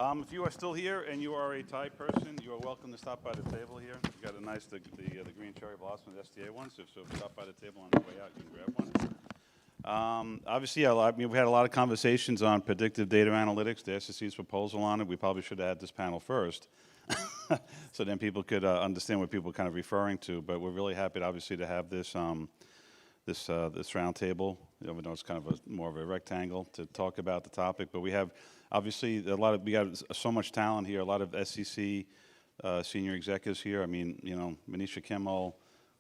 If you are still here and you are a Thai person, you are welcome to stop by the table here. We've got a nice, the green cherry blossom, the STA one, so stop by the table on the way out, you can grab one. Obviously, we had a lot of conversations on predictive data analytics, the SEC's proposal on it. We probably should have had this panel first, so then people could understand what people are kind of referring to. But we're really happy, obviously, to have this this roundtable. Even though it's kind of more of a rectangle to talk about the topic, but we have obviously we got so much talent here. A lot of SEC senior executives here. I mean, Manisha Kimmel.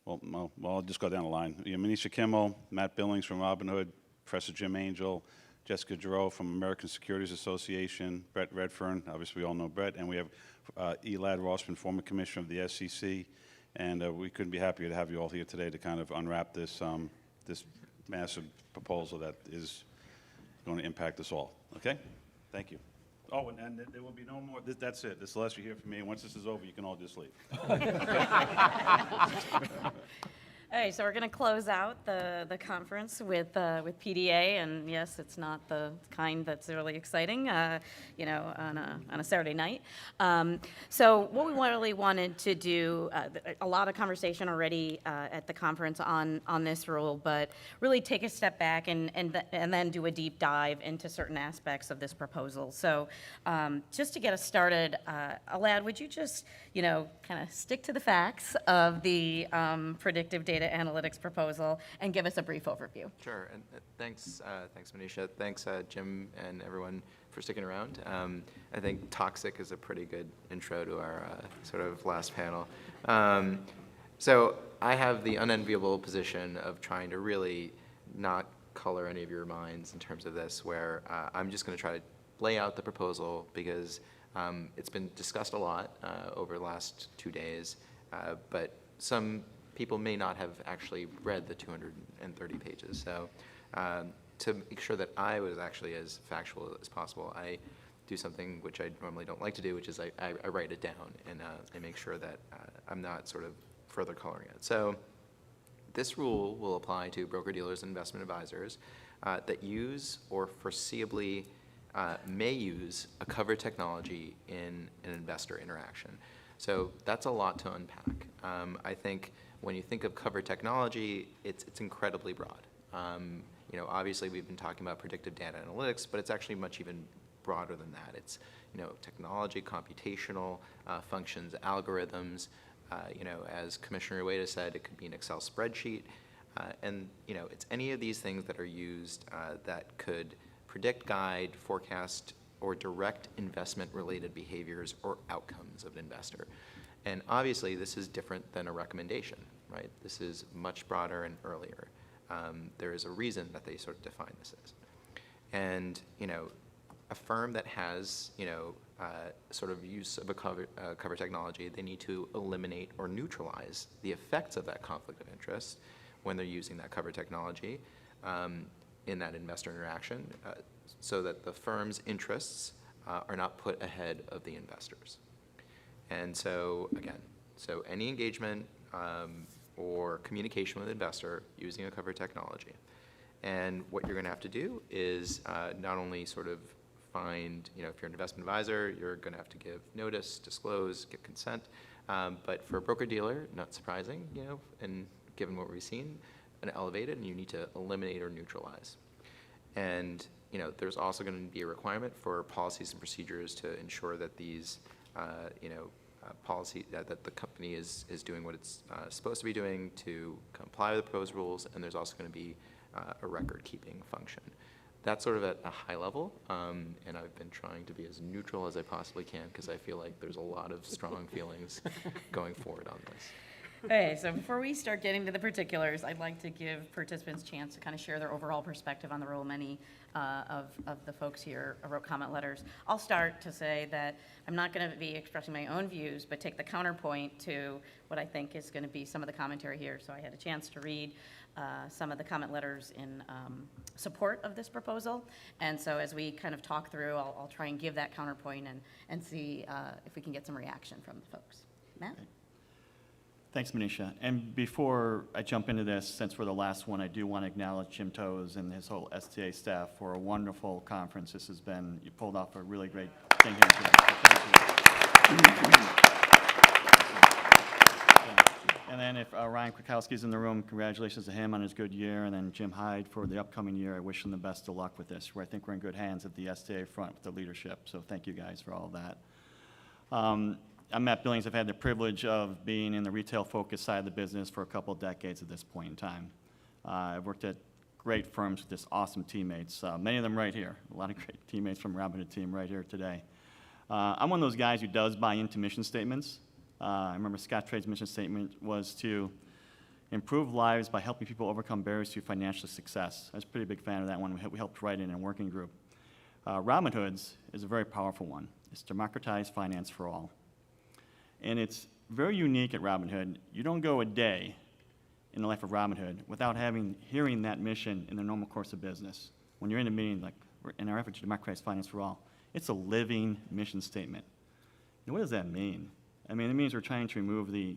Well, I'll just go down the line. Manisha Kimmel, Matt Billings from Robinhood, Professor Jim Angel, Jessica Giroux from American Securities Association, Brett Redfearn, obviously we all know Brett, and we have Elad Rossman, former commissioner of the SEC, and we couldn't be happier to have you all here today to kind of unwrap this this massive proposal that is going to impact us all. Okay? Thank you. Oh, and there will be no more. That's it. This is the last you hear from me. And once this is over, you can all just leave. All right, so we're going to close out the conference with PDA, and yes, it's not the kind that's really exciting, on a Saturday night. So what we really wanted to do, a lot of conversation already at the conference on this rule, but really take a step back and then do a deep dive into certain aspects of this proposal. So just to get us started, Elad, would you just kind of stick to the facts of the predictive data analytics proposal and give us a brief overview? Sure, and thanks Manisha. Thanks Jim and everyone for sticking around. I think toxic is a pretty good intro to our sort of last panel. So I have the unenviable position of trying to really not color any of your minds in terms of this, where I'm just going to try to lay out the proposal because it's been discussed a lot over the last 2 days, but some people may not have actually read the 230 pages. So to make sure that I was actually as factual as possible, I do something which I normally don't like to do, which is I write it down and make sure that I'm not sort of further coloring it. So this rule will apply to broker-dealers and investment advisors that use or foreseeably may use a cover technology in an investor interaction. So that's a lot to unpack. I think when you think of cover technology, it's incredibly broad. Obviously we've been talking about predictive data analytics, but it's actually much even broader than that. It's technology, computational functions, algorithms. As Commissioner Ueda said, it could be an Excel spreadsheet, and it's any of these things that are used that could predict, guide, forecast, or direct investment-related behaviors or outcomes of an investor. And obviously, this is different than a recommendation, right? This is much broader and earlier. There is a reason that they sort of define this as. And, a firm that has, sort of use of a cover technology, they need to eliminate or neutralize the effects of that conflict of interest when they're using that cover technology in that investor interaction, so that the firm's interests are not put ahead of the investors. And so, again, any engagement or communication with an investor using a cover technology. And what you're going to have to do is not only sort of find, if you're an investment advisor, you're going to have to give notice, disclose, get consent. But for a broker-dealer, not surprising, and given what we've seen, an elevated, and you need to eliminate or neutralize. And there's also going to be a requirement for policies and procedures to ensure that these, policy that the company is doing what it's supposed to be doing to comply with the proposed rules, and there's also going to be a record-keeping function. That's sort of at a high level, and I've been trying to be as neutral as I possibly can because I feel like there's a lot of strong feelings going forward on this. Okay, so before we start getting to the particulars, I'd like to give participants a chance to kind of share their overall perspective on the rule. Many of the folks here wrote comment letters. I'll start to say that I'm not going to be expressing my own views, but take the counterpoint to what I think is going to be some of the commentary here. So I had a chance to read some of the comment letters in support of this proposal. And so as we kind of talk through, I'll try and give that counterpoint and see if we can get some reaction from the folks. Matt? Thanks, Manisha. And before I jump into this, since we're the last one, I do want to acknowledge Jim Toes and his whole STA staff for a wonderful conference. This has been, you pulled off a really great thing here today. So thank you. And then if Ryan Krakowski's in the room, congratulations to him on his good year. And then Jim Hyde for the upcoming year. I wish him the best of luck with this. I think we're in good hands at the STA front with the leadership. So thank you guys for all of that. I'm at Billings. I've had the privilege of being in the retail-focused side of the business for a couple of decades at this point in time. I've worked at great firms with just awesome teammates, many of them right here. A lot of great teammates from Robinhood team right here today. I'm one of those guys who does buy into mission statements. I remember Scottrade's mission statement was to improve lives by helping people overcome barriers to financial success. I was a pretty big fan of that one. We helped write it in a working group. Robinhood's is a very powerful one. It's democratize finance for all. And it's very unique at Robinhood. You don't go a day in the life of Robinhood without hearing that mission in the normal course of business. When you're in a meeting, like in our effort to democratize finance for all, it's a living mission statement. And what does that mean? I mean, it means we're trying to remove the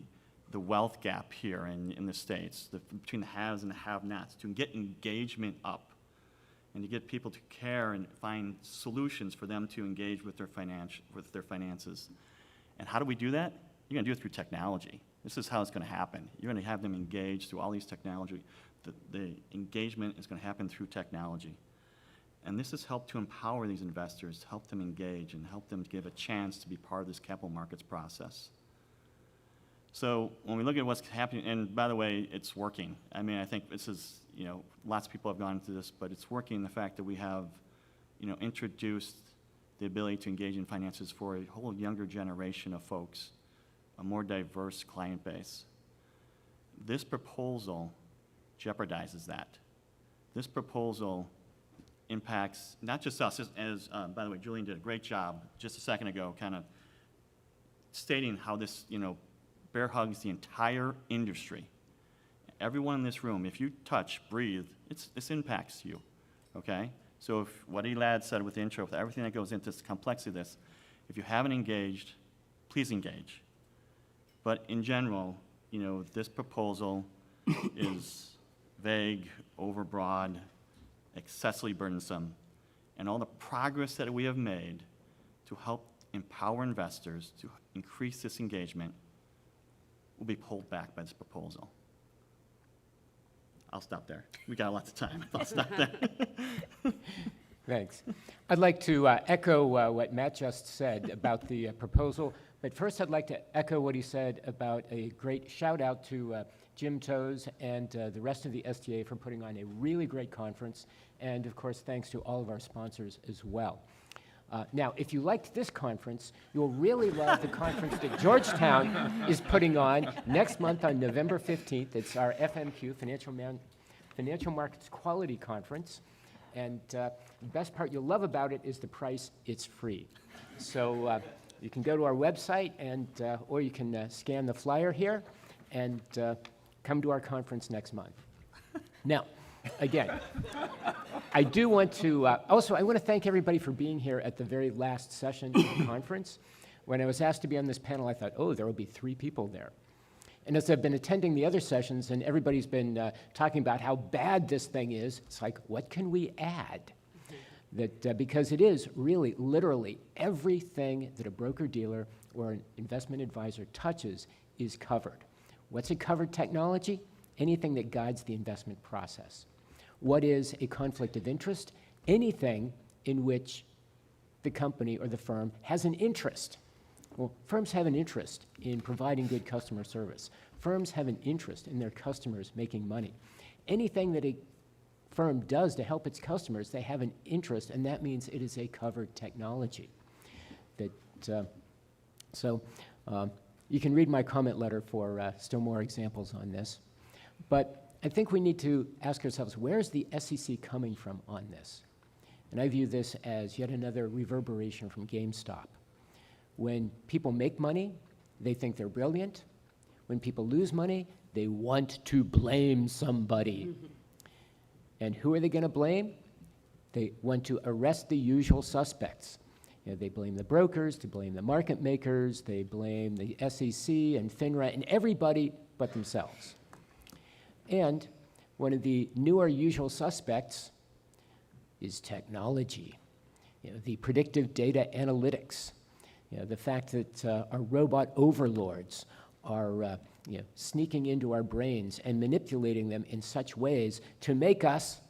wealth gap here in the States, between the haves and the have-nots, to get engagement up and to get people to care and find solutions for them to engage with their finances. And how do we do that? You're going to do it through technology. This is how it's going to happen. You're going to have them engaged through all these technology. The engagement is going to happen through technology. And this has helped to empower these investors, help them engage, and help them give a chance to be part of this capital markets process. So when we look at what's happening, and by the way, it's working. I mean, I think this is, lots of people have gone into this, but it's working, the fact that we have, introduced the ability to engage in finances for a whole younger generation of folks, a more diverse client base. This proposal jeopardizes that. This proposal impacts not just us, as by the way, Julian did a great job just a second ago, kind of stating how this, bear hugs the entire industry. Everyone in this room, if you touch, breathe, this impacts you, okay? So if what Elad said with the intro, with everything that goes into the complexity of this, if you haven't engaged, please engage. But in general, this proposal is vague, overbroad, excessively burdensome, and all the progress that we have made to help empower investors to increase this engagement will be pulled back by this proposal. I'll stop there. We got lots of time. I'll stop there. Thanks. I'd like to echo what Matt just said about the proposal, but first I'd like to echo what he said about a great shout out to Jim Toes and the rest of the STA for putting on a really great conference, and of course thanks to all of our sponsors as well. Now, if you liked this conference, you'll really love the conference that Georgetown is putting on next month on November 15th. It's our FMQ, Financial Markets Quality Conference. And the best part you'll love about it is the price. It's free. So you can go to our website, and or you can scan the flyer here and come to our conference next month. Now, again, I do want to, also I want to thank everybody for being here at the very last session of the conference. When I was asked to be on this panel, I thought, oh, there will be 3 people there. And as I've been attending the other sessions and everybody's been talking about how bad this thing is, it's like, what can we add? That because it is really, literally, everything that a broker-dealer or an investment advisor touches is covered. What's a covered technology? Anything that guides the investment process. What is a conflict of interest? Anything in which the company or the firm has an interest. Well, firms have an interest in providing good customer service. Firms have an interest in their customers making money. Anything that a firm does to help its customers, they have an interest, and that means it is a covered technology. You can read my comment letter for still more examples on this. But I think we need to ask ourselves, where's the SEC coming from on this? And I view this as yet another reverberation from GameStop. When people make money, they think they're brilliant. When people lose money, they want to blame somebody. Mm-hmm. And who are they going to blame? They want to arrest the usual suspects. They blame the brokers, they blame the market makers, they blame the SEC and FINRA and everybody but themselves. And one of the newer usual suspects is technology. The predictive data analytics. The fact that our robot overlords are sneaking into our brains and manipulating them in such ways to make us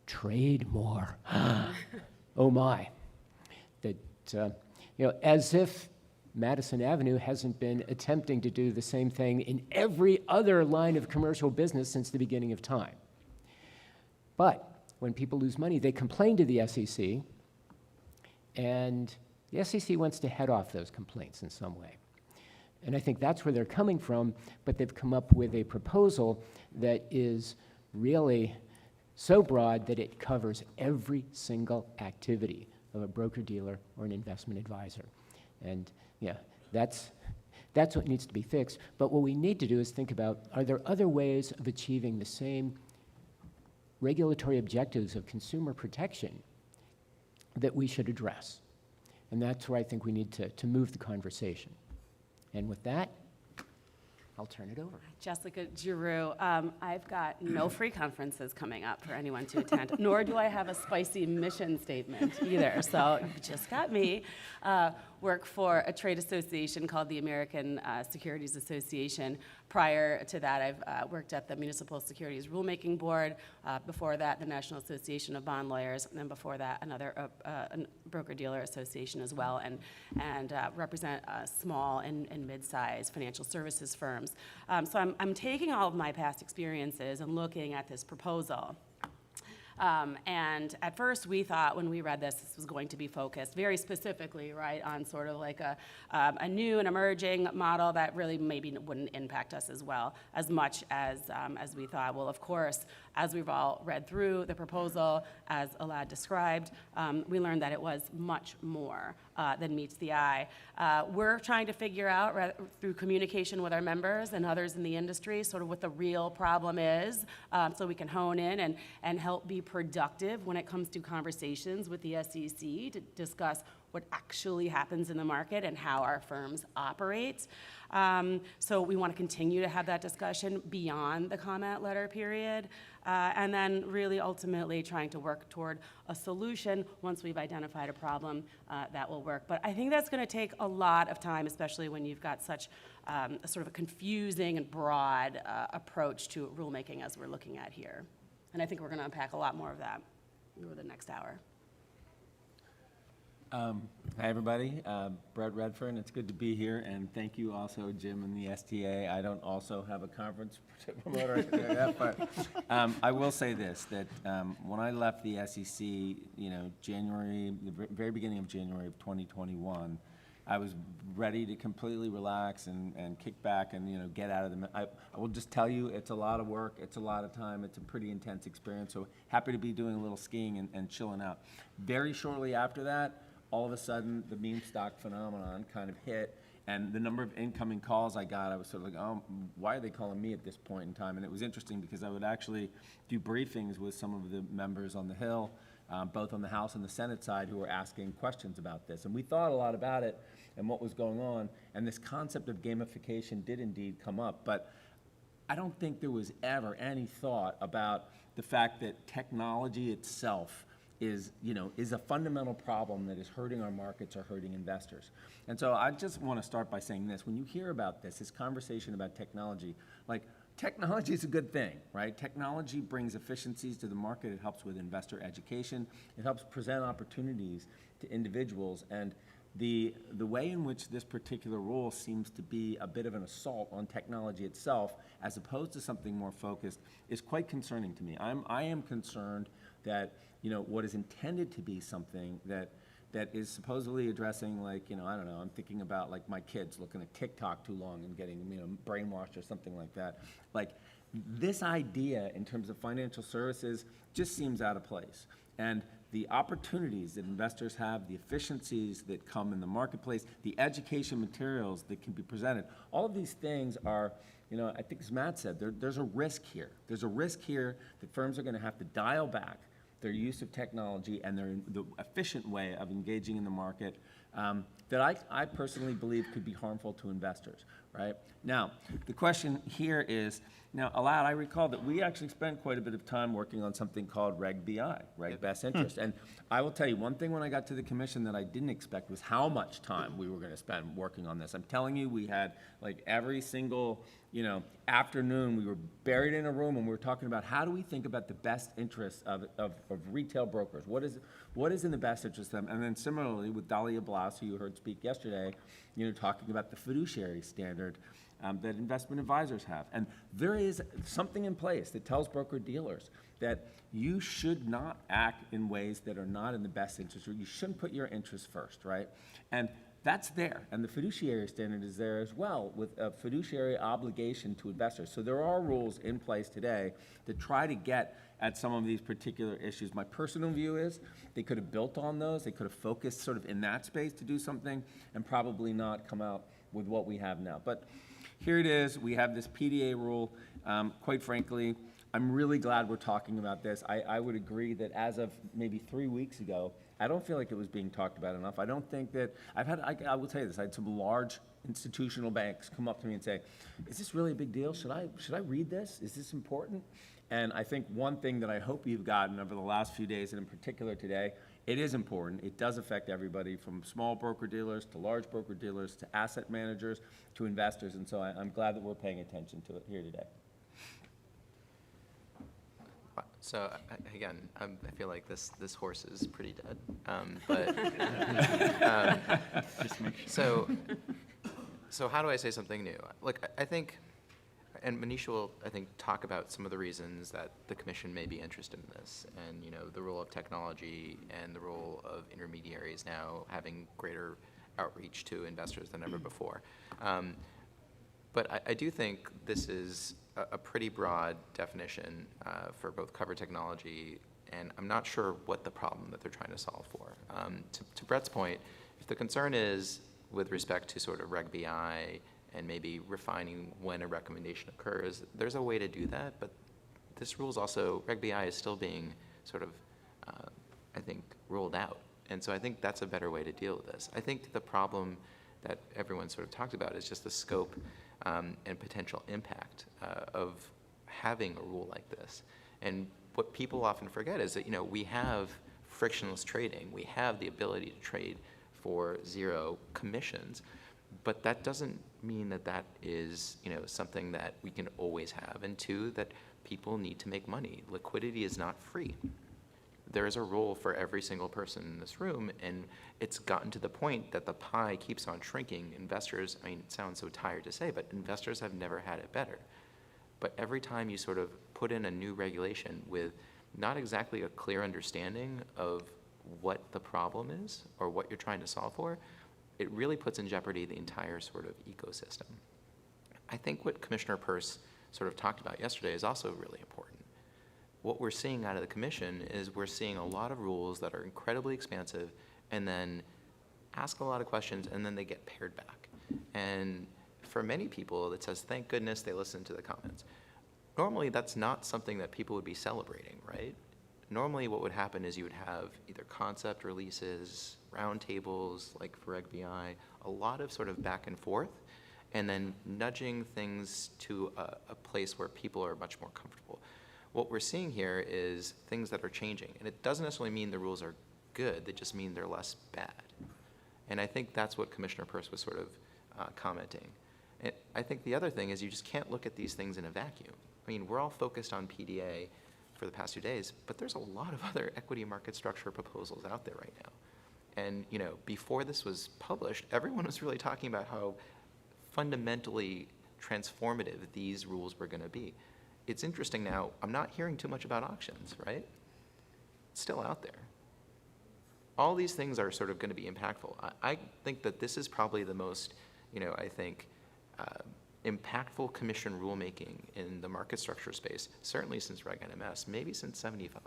trade more. Oh my. That, as if Madison Avenue hasn't been attempting to do the same thing in every other line of commercial business since the beginning of time. But when people lose money, they complain to the SEC, and the SEC wants to head off those complaints in some way. And I think that's where they're coming from, but they've come up with a proposal that is really so broad that it covers every single activity of a broker-dealer or an investment advisor. And that's what needs to be fixed. But what we need to do is think about, are there other ways of achieving the same regulatory objectives of consumer protection that we should address? And that's where I think we need to move the conversation. And with that, I'll turn it over. Jessica Giroux. I've got no free conferences coming up for anyone to attend, nor do I have a spicy mission statement either. So you just got me. Work for a trade association called the American Securities Association. Prior to that, I've worked at the Municipal Securities Rulemaking Board. Before that, the National Association of Bond Lawyers, and then before that, another broker-dealer association as well, and represent small and mid-sized financial services firms. So I'm taking all of my past experiences and looking at this proposal. And at first, we thought when we read this was going to be focused very specifically, right, on sort of like a new and emerging model that really maybe wouldn't impact us as much as we thought. Well, of course, as we've all read through the proposal, as Alad described, we learned that it was much more than meets the eye. We're trying to figure out through communication with our members and others in the industry sort of what the real problem is, so we can hone in and help be productive when it comes to conversations with the SEC to discuss what actually happens in the market and how our firms operate. So we want to continue to have that discussion beyond the comment letter period, and then really ultimately trying to work toward a solution once we've identified a problem that will work. But I think that's going to take a lot of time, especially when you've got such a sort of a confusing and broad approach to rulemaking as we're looking at here. And I think we're going to unpack a lot more of that over the next hour. Hi, everybody. Brett Redfearn. It's good to be here, and thank you also, Jim, and the STA. I don't also have a conference to promote or anything like that, but I will say this, that when I left the SEC, January, the very beginning of January of 2021, I was ready to completely relax and kick back and get out of the. I will just tell you, it's a lot of work, it's a lot of time, it's a pretty intense experience. So happy to be doing a little skiing and chilling out. Very shortly after that, all of a sudden, the meme stock phenomenon kind of hit, and the number of incoming calls I got, I was sort of like, oh, why are they calling me at this point in time? And it was interesting because I would actually do briefings with some of the members on the Hill, both on the House and the Senate side, who were asking questions about this. And we thought a lot about it and what was going on, and this concept of gamification did indeed come up, but I don't think there was ever any thought about the fact that technology itself is a fundamental problem that is hurting our markets or hurting investors. And so I just want to start by saying this. When you hear about this conversation about technology, technology is a good thing, right? Technology brings efficiencies to the market. It helps with investor education. It helps present opportunities to individuals. And the way in which this particular rule seems to be a bit of an assault on technology itself, as opposed to something more focused, is quite concerning to me. I am concerned that what is intended to be something that is supposedly addressing, I don't know, I'm thinking about my kids looking at TikTok too long and getting brainwashed or something like that. This idea in terms of financial services just seems out of place. And the opportunities that investors have, the efficiencies that come in the marketplace, the education materials that can be presented, all of these things are, I think as Matt said, there's a risk here. There's a risk here that firms are going to have to dial back their use of technology, and the efficient way of engaging in the market that I personally believe could be harmful to investors, right? Now, the question here is, now, Alad, I recall that we actually spent quite a bit of time working on something called Reg BI, Reg Best Interest. And I will tell you, one thing when I got to the commission that I didn't expect was how much time we were going to spend working on this. I'm telling you, we had like every single, afternoon, we were buried in a room and we were talking about how do we think about the best interests of retail brokers? What is in the best interest of them? And then similarly with Dahlia Blouse, who you heard speak yesterday, talking about the fiduciary standard that investment advisors have. And there is something in place that tells broker-dealers that you should not act in ways that are not in the best interest, or you shouldn't put your interests first, right? And that's there, and the fiduciary standard is there as well, with a fiduciary obligation to investors. So there are rules in place today that try to get at some of these particular issues. My personal view is they could have built on those, they could have focused sort of in that space to do something, and probably not come out with what we have now. But here it is, we have this PDA rule. Quite frankly, I'm really glad we're talking about this. I would agree that as of maybe 3 weeks ago, I don't feel like it was being talked about enough. I don't think that, I will tell you this, I had some large institutional banks come up to me and say, is this really a big deal? Should I read this? Is this important? And I think one thing that I hope you've gotten over the last few days, and in particular today, it is important. It does affect everybody from small broker-dealers to large broker-dealers to asset managers to investors. And so I'm glad that we're paying attention to it here today. So again, I feel like this horse is pretty dead. So how do I say something new? Look, I think, and Manish will, I think, talk about some of the reasons that the commission may be interested in this, and the role of technology and the role of intermediaries now having greater outreach to investors than ever before. But I do think this is a pretty broad definition for both cover technology, and I'm not sure what the problem that they're trying to solve for. To Brett's point, if the concern is with respect to sort of Reg BI and maybe refining when a recommendation occurs, there's a way to do that, but this rule's also, Reg BI is still being sort of, I think, rolled out. And so I think that's a better way to deal with this. I think the problem that everyone sort of talked about is just the scope and potential impact of having a rule like this. And what people often forget is that, we have frictionless trading. We have the ability to trade for zero commissions, but that doesn't mean that that is, something that we can always have. And two, that people need to make money. Liquidity is not free. There is a role for every single person in this room, and it's gotten to the point that the pie keeps on shrinking. Investors, it sounds so tired to say, but investors have never had it better. But every time you sort of put in a new regulation with not exactly a clear understanding of what the problem is or what you're trying to solve for, it really puts in jeopardy the entire sort of ecosystem. I think what Commissioner Peirce sort of talked about yesterday is also really important. What we're seeing out of the commission is we're seeing a lot of rules that are incredibly expansive and then ask a lot of questions and then they get pared back. And for many people, it says, thank goodness they listened to the comments. Normally, that's not something that people would be celebrating, right? Normally, what would happen is you would have either concept releases, roundtables, like for Reg BI, a lot of sort of back and forth, and then nudging things to a place where people are much more comfortable. What we're seeing here is things that are changing, and it doesn't necessarily mean the rules are good, they just mean they're less bad. And I think that's what Commissioner Peirce was sort of commenting. And I think the other thing is you just can't look at these things in a vacuum. We're all focused on PDA for the past 2 days, but there's a lot of other equity market structure proposals out there right now. And before this was published, everyone was really talking about how fundamentally transformative these rules were going to be. It's interesting now, I'm not hearing too much about auctions, right? It's still out there. All these things are sort of going to be impactful. I think that this is probably the most, impactful commission rulemaking in the market structure space, certainly since Reg NMS, maybe since '75.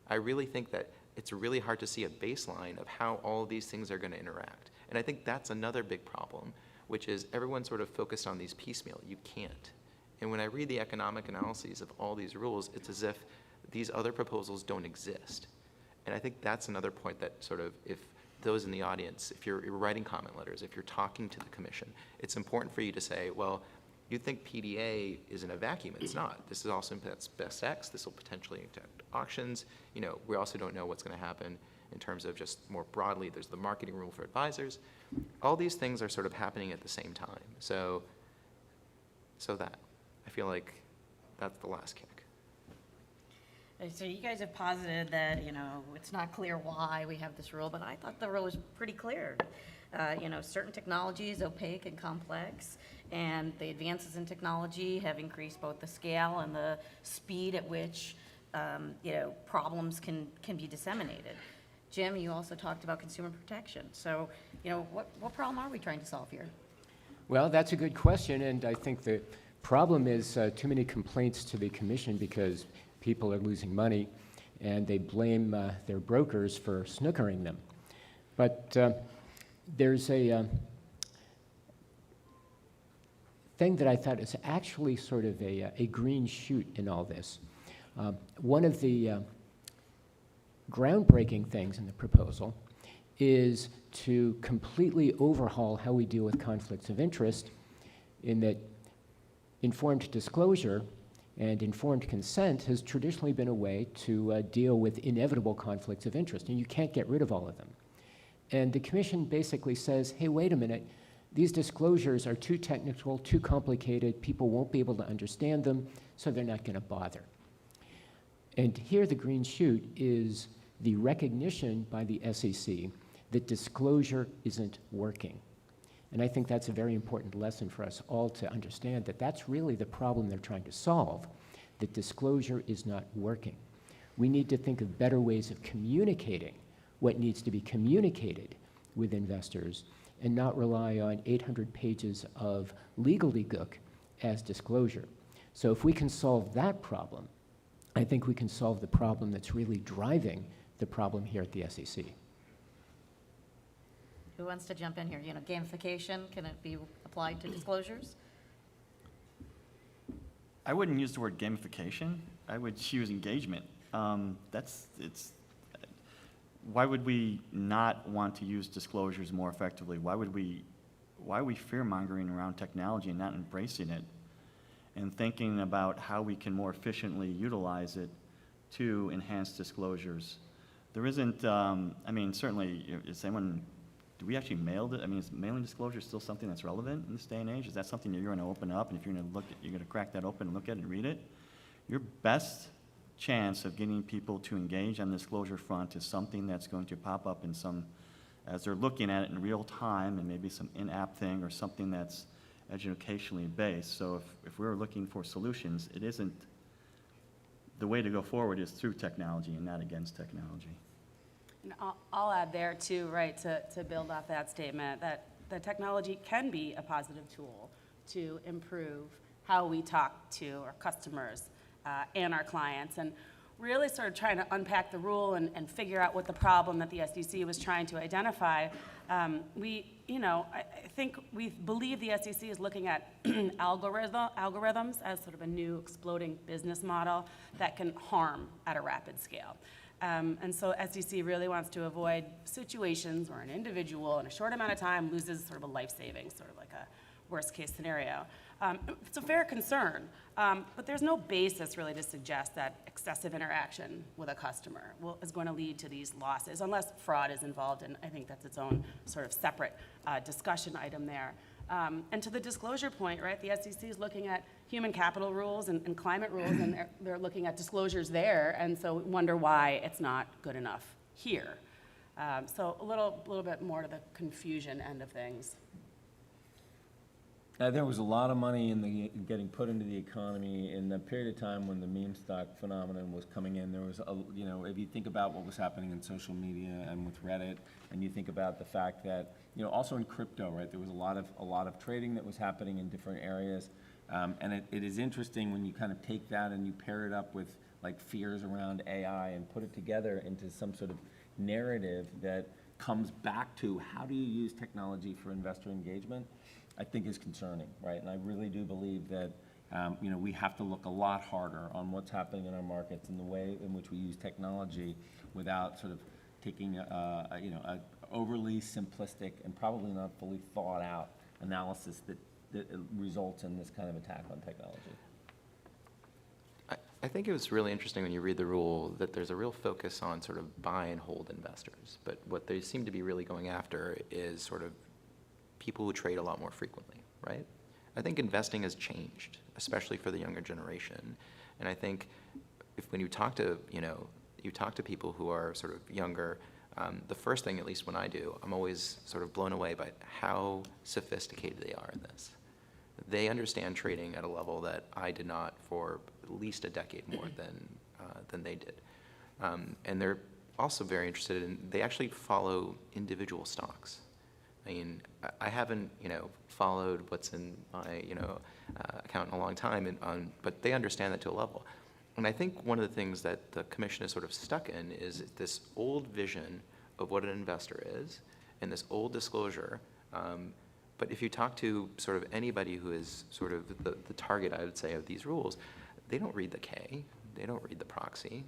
I really think that it's really hard to see a baseline of how all of these things are going to interact. And I think that's another big problem, which is everyone sort of focused on these piecemeal. You can't. And when I read the economic analyses of all these rules, it's as if these other proposals don't exist. And I think that's another point that sort of, if those in the audience, if you're writing comment letters, if you're talking to the commission, it's important for you to say, well, you think PDA is in a vacuum. It's not. This is also impacts Best X. This will potentially impact auctions. You know, we also don't know what's going to happen in terms of just more broadly. There's the marketing rule for advisors. All these things are sort of happening at the same time. So that, I feel like that's the last kick. So you guys have posited that, you know, it's not clear why we have this rule, but I thought the rule was pretty clear. You know, certain technology is opaque and complex, and the advances in technology have increased both the scale and the speed at which, you know, problems can be disseminated. Jim, you also talked about consumer protection. So, you know, what problem are we trying to solve here? Well, that's a good question, and I think the problem is too many complaints to the commission because people are losing money, and they blame their brokers for snookering them. But there's a thing that I thought is actually sort of a green shoot in all this. One of the groundbreaking things in the proposal is to completely overhaul how we deal with conflicts of interest, in that informed disclosure and informed consent has traditionally been a way to deal with inevitable conflicts of interest, and you can't get rid of all of them. And the commission basically says, hey, wait a minute, these disclosures are too technical, too complicated, people won't be able to understand them, so they're not going to bother. And here the green shoot is the recognition by the SEC that disclosure isn't working. And I think that's a very important lesson for us all to understand, that that's really the problem they're trying to solve, that disclosure is not working. We need to think of better ways of communicating what needs to be communicated with investors and not rely on 800 pages of legobbok as disclosure. So if we can solve that problem, I think we can solve the problem that's really driving the problem here at the SEC. Who wants to jump in here? You know, gamification, can it be applied to disclosures? I wouldn't use the word gamification. I would use engagement. Why would we not want to use disclosures more effectively? Why are we fear-mongering around technology and not embracing it and thinking about how we can more efficiently utilize it to enhance disclosures? There isn't, I mean, certainly, do we actually mail it? I mean, is mailing disclosure still something that's relevant in this day and age? Is that something that you're going to open up, and if you're going to crack that open and look at it and read it? Your best chance of getting people to engage on the disclosure front is something that's going to pop up in as they're looking at it in real time, and maybe some in-app thing or something that's educationally based. So if we're looking for solutions, it isn't, the way to go forward is through technology and not against technology. And I'll add there too, right, to build off that statement, that the technology can be a positive tool to improve how we talk to our customers and our clients, and really sort of trying to unpack the rule and figure out what the problem that the SEC was trying to identify. I think we believe the SEC is looking at algorithms as sort of a new exploding business model that can harm at a rapid scale. And so SEC really wants to avoid situations where an individual in a short amount of time loses sort of a life savings, sort of like a worst case scenario. It's a fair concern, but there's no basis really to suggest that excessive interaction with a customer is going to lead to these losses, unless fraud is involved, and I think that's its own sort of separate discussion item there. And to the disclosure point, right, the SEC is looking at human capital rules and climate rules, and they're looking at disclosures there, and so we wonder why it's not good enough here. So a little bit more to the confusion end of things. There was a lot of money getting put into the economy in the period of time when the meme stock phenomenon was coming in. There was, if you think about what was happening in social media and with Reddit, and you think about the fact that, also in crypto, right, there was a lot of trading that was happening in different areas. And it is interesting when you kind of take that and you pair it up with like fears around AI and put it together into some sort of narrative that comes back to how do you use technology for investor engagement, I think is concerning, right? And I really do believe that, we have to look a lot harder on what's happening in our markets and the way in which we use technology without sort of taking a overly simplistic and probably not fully thought out analysis that results in this kind of attack on technology. I think it was really interesting when you read the rule that there's a real focus on sort of buy and hold investors. But what they seem to be really going after is sort of people who trade a lot more frequently, right? I think investing has changed, especially for the younger generation. And I think when you talk to, people who are sort of younger, the first thing, at least when I do, I'm always sort of blown away by how sophisticated they are in this. They understand trading at a level that I did not for at least a decade more than they did. And they're also very interested in, they actually follow individual stocks. I mean, I haven't, followed what's in my, account in a long time, but they understand that to a level. And I think one of the things that the commission is sort of stuck in is this old vision of what an investor is and this old disclosure. But if you talk to sort of anybody who is sort of the target, I would say, of these rules, they don't read the K, they don't read the proxy.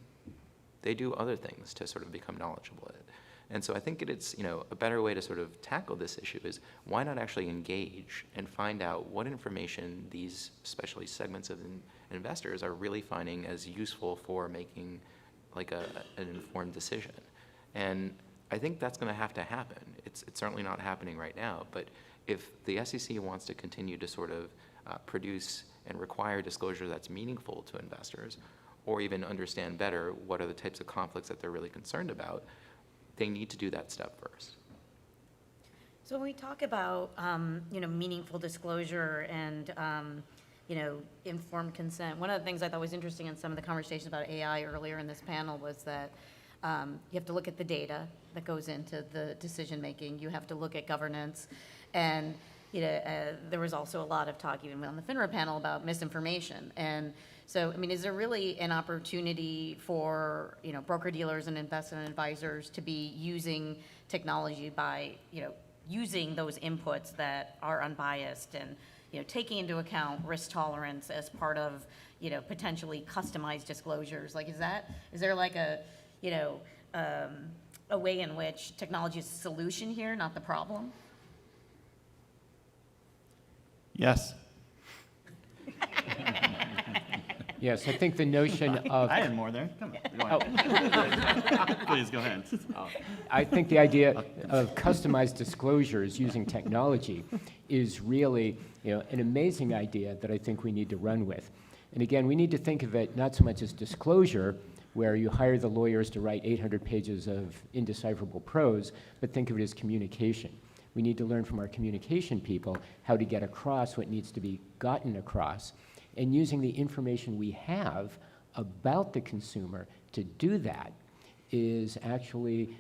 They do other things to sort of become knowledgeable in it. And so I think it's, a better way to sort of tackle this issue is why not actually engage and find out what information these, especially segments of investors, are really finding as useful for making like an informed decision. And I think that's going to have to happen. It's certainly not happening right now, but if the SEC wants to continue to sort of produce and require disclosure that's meaningful to investors, or even understand better what are the types of conflicts that they're really concerned about, they need to do that step first. So when we talk about, meaningful disclosure and, informed consent, one of the things I thought was interesting in some of the conversations about AI earlier in this panel was that you have to look at the data that goes into the decision-making. You have to look at governance. And, there was also a lot of talk, even on the FINRA panel, about misinformation. And so, is there really an opportunity for, broker-dealers and investment advisors to be using technology by, using those inputs that are unbiased and, taking into account risk tolerance as part of, potentially customized disclosures? Like, is there like a way in which technology is the solution here, not the problem? Yes. Yes, I think the notion of... I had more there. Come on. Go ahead. Please, go ahead. I think the idea of customized disclosures using technology is really, an amazing idea that I think we need to run with. And again, we need to think of it not so much as disclosure, where you hire the lawyers to write 800 pages of indecipherable prose, but think of it as communication. We need to learn from our communication people how to get across what needs to be gotten across, and using the information we have about the consumer to do that is actually,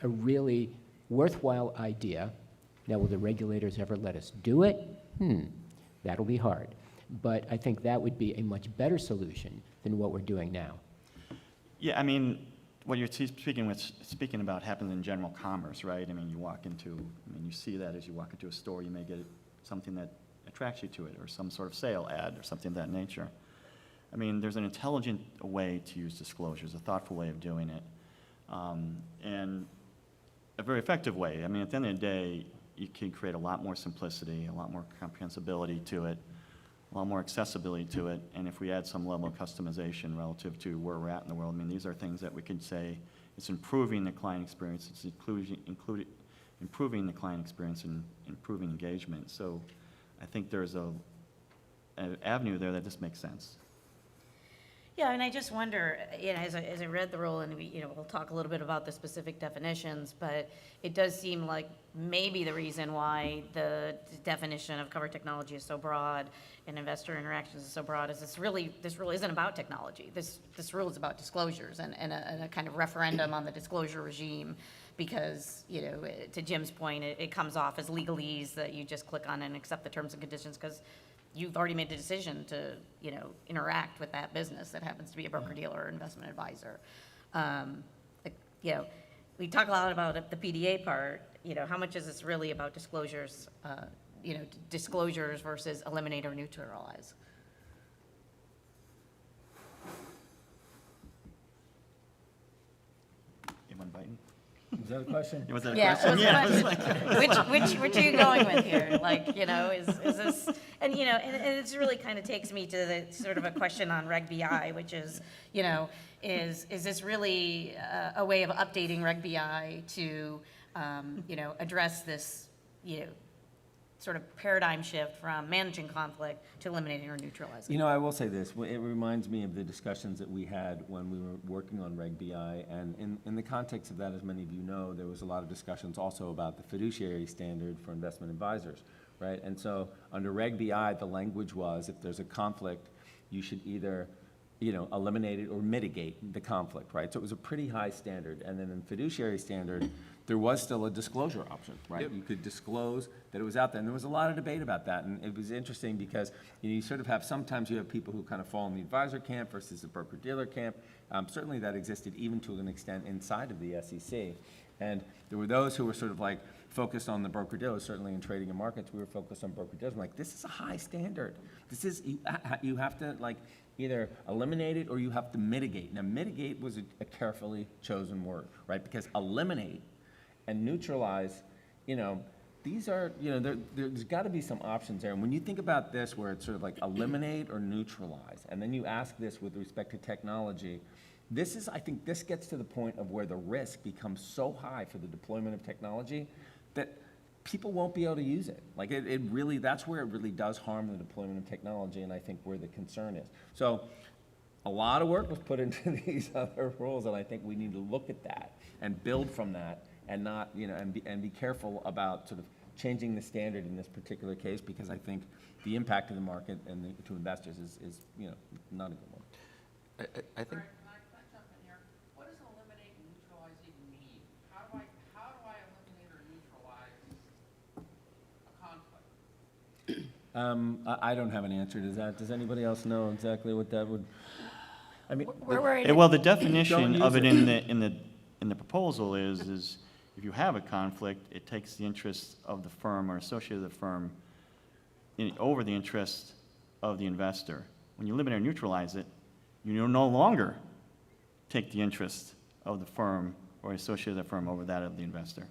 a really worthwhile idea. Now, will the regulators ever let us do it? That'll be hard. But I think that would be a much better solution than what we're doing now. Yeah, what you're speaking about happens in general commerce, right? You see that as you walk into a store, you may get something that attracts you to it, or some sort of sale ad, or something of that nature. There's an intelligent way to use disclosures, a thoughtful way of doing it, and a very effective way. At the end of the day, you can create a lot more simplicity, a lot more comprehensibility to it, a lot more accessibility to it, and if we add some level of customization relative to where we're at in the world, these are things that we could say it's improving the client experience, it's improving the client experience and improving engagement. So I think there's an avenue there that just makes sense. Yeah, I just wonder, as I read the rule, and we'll talk a little bit about the specific definitions, but it does seem like maybe the reason why the definition of cover technology is so broad and investor interactions is so broad is this rule isn't about technology. This rule is about disclosures and a kind of referendum on the disclosure regime, because, to Jim's point, it comes off as legalese that you just click on and accept the terms and conditions because you've already made the decision to, interact with that business that happens to be a broker-dealer or investment advisor. We talk a lot about the PDA part. How much is this really about disclosures, disclosures versus eliminate or neutralize? Anyone biting? Is that a question? Was that a Yeah, question? it Yeah, was it a was question. like- Which are you going with here? Like, you know, is this, and, you know, and it's really kind of takes me to the sort of a question on Reg BI, which is, you know, is this really a way of updating Reg BI to, you know, address this, you know, sort of paradigm shift from managing conflict to eliminating or neutralizing? You know, I will say this, it reminds me of the discussions that we had when we were working on Reg BI, and in the context of that, as many of you know, there was a lot of discussions also about the fiduciary standard for investment advisors, right? And so, under Reg BI, the language was, if there's a conflict, you should either, you know, eliminate it or mitigate the conflict, right? So it was a pretty high standard, and then in fiduciary standard, there was still a disclosure option, right? Yep. You could disclose that it was out there, and there was a lot of debate about that, and it was interesting because you sort of have, sometimes you have people who kind of fall in the advisor camp versus the broker-dealer camp. Certainly that existed even to an extent inside of the SEC. And there were those who were sort of like focused on the broker-dealers, certainly in trading and markets, we were focused on broker-dealers. I'm like, this is a high standard. This is, you have to like either eliminate it or you have to mitigate. Now, mitigate was a carefully chosen word, right? Because eliminate and neutralize, you know, these are, you know, there's got to be some options there. And when you think about this, where it's sort of like eliminate or neutralize, and then you ask this with respect to technology, this is, I think this gets to the point of where the risk becomes so high for the deployment of technology that people won't be able to use it. Like it really, that's where it really does harm the deployment of technology, and I think where the concern is. So a lot of work was put into these other rules, and I think we need to look at that and build from that, and not, you know, and be careful about sort of changing the standard in this particular case, because I think the impact to the market and to investors is, you know, not a good one. I think, Can I jump in here? What does eliminate and neutralize even mean? How do I eliminate or neutralize a conflict? I don't have an answer to that. Does anybody else know exactly what that would, I mean, We're worried. Well, the definition Don't of use it in the proposal is if you have a conflict, it takes the interest of the firm or associate of the firm over the interest of the investor. When you eliminate or neutralize it, you no longer take the interest of the firm or associate of the firm over that of the investor.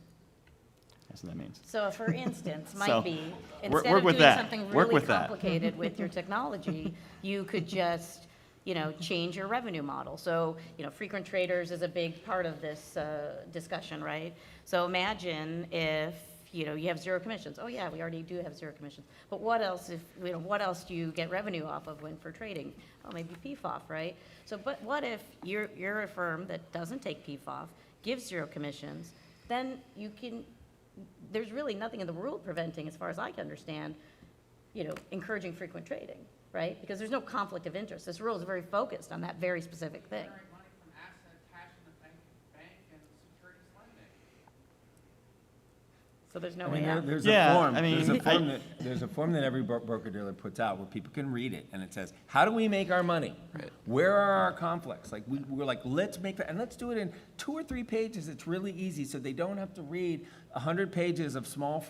That's what that means. So for instance, might So, be, work instead of with doing that. something Work really with that. complicated with your technology, you could just, you know, change your revenue model. So, you know, frequent traders is a big part of this discussion, right? So imagine if, you know, you have zero commissions. Oh yeah, we already do have zero commissions. But what else if, you know, what else do you get revenue off of when for trading? Oh, maybe PFOF, right? So, but what if you're a firm that doesn't take PFOF, gives zero commissions, then you can, there's really nothing in the rule preventing, as far as I can understand, you know, encouraging frequent trading, right? Because there's no conflict of interest. This rule is very focused on that very specific thing. Generate money from asset cash in the bank and securities lending. So there's no I way mean, out. there's Yeah, a form, I mean, there's a form that every broker-dealer puts out where people can read it, and it says, how do we make our money? Right. Where are our conflicts? Like, we're like, let's make that, and let's do it in 2 or 3 pages. It's really easy, so they don't have to read 100 pages of small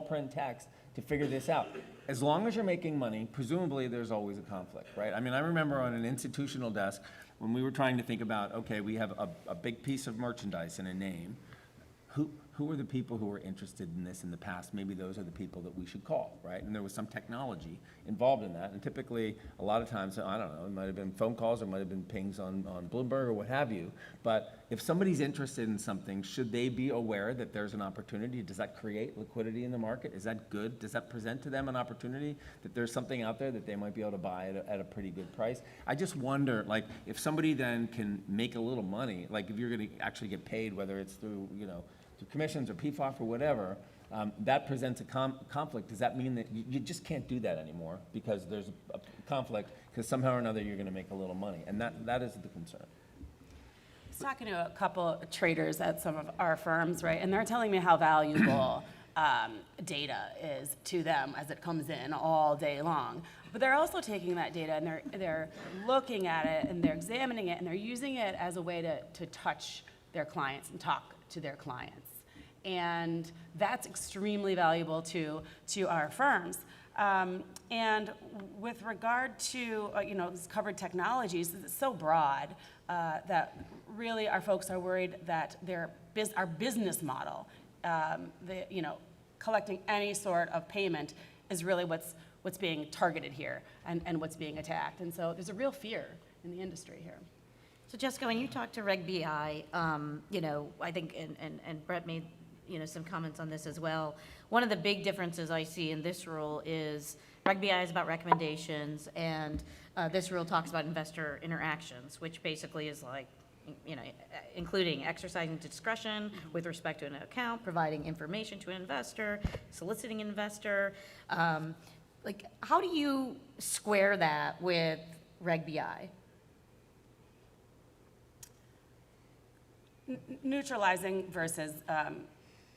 print text to figure this out. As long as you're making money, presumably there's always a conflict, right? I mean, I remember on an institutional desk, when we were trying to think about, okay, we have a big piece of merchandise and a name, who are the people who were interested in this in the past? Maybe those are the people that we should call, right? And there was some technology involved in that. And typically, a lot of times, I don't know, it might have been phone calls, or it might have been pings on Bloomberg or what have you. But if somebody's interested in something, should they be aware that there's an opportunity? Does that create liquidity in the market? Is that good? Does that present to them an opportunity that there's something out there that they might be able to buy at a pretty good price? I just wonder, like, if somebody then can make a little money, like if you're gonna actually get paid, whether it's through, you know, through commissions or PFOF or whatever, that presents a conflict. Does that mean that you just can't do that anymore because there's a conflict, because somehow or another you're going to make a little money? And that is the concern. I was talking to a couple of traders at some of our firms, right, and they're telling me how valuable data is to them as it comes in all day long. But they're also taking that data and they're looking at it and they're examining it and they're using it as a way to touch their clients and talk to their clients. And that's extremely valuable to our firms. And with regard to, these covered technologies, it's so broad that really our folks are worried that our business model, collecting any sort of payment is really what's being targeted here and what's being attacked. And so there's a real fear in the industry here. So Jessica, when you talk to Reg BI, I think, and Brett made, some comments on this as well. One of the big differences I see in this rule is Reg BI is about recommendations, and this rule talks about investor interactions, which basically is like, including exercising discretion with respect to an account, providing information to an investor, soliciting an investor. How do you square that with Reg BI? Neutralizing versus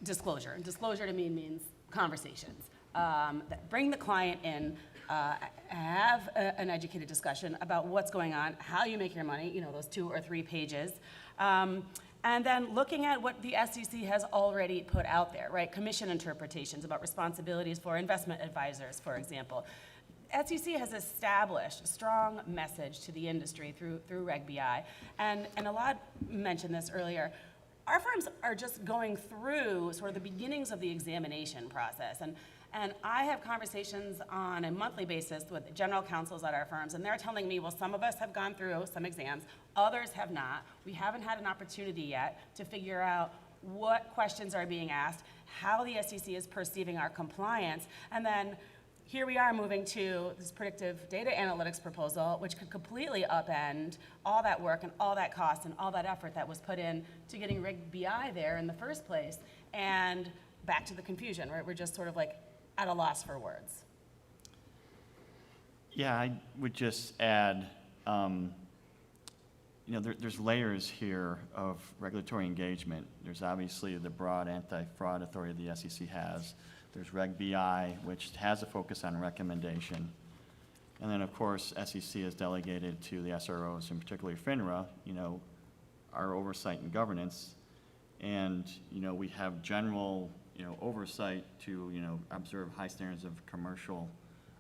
disclosure. And disclosure to me means conversations. That bring the client in, have an educated discussion about what's going on, how you make your money, those 2 or 3 pages. And then looking at what the SEC has already put out there, right? Commission interpretations about responsibilities for investment advisors, for example. SEC has established a strong message to the industry through Reg BI, and Alad mentioned this earlier. Our firms are just going through sort of the beginnings of the examination process, and I have conversations on a monthly basis with general counsels at our firms, and they're telling me, well, some of us have gone through some exams, others have not. We haven't had an opportunity yet to figure out what questions are being asked, how the SEC is perceiving our compliance, and then here we are moving to this predictive data analytics proposal, which could completely upend all that work and all that cost and all that effort that was put in to getting Reg BI there in the first place, and back to the confusion, right? We're just sort of like at a loss for words. Yeah, I would just add, there's layers here of regulatory engagement. There's obviously the broad anti-fraud authority the SEC has. There's Reg BI, which has a focus on recommendation. And then, of course, SEC has delegated to the SROs, and particularly FINRA, our oversight and governance. And, we have general, oversight to, observe high standards of commercial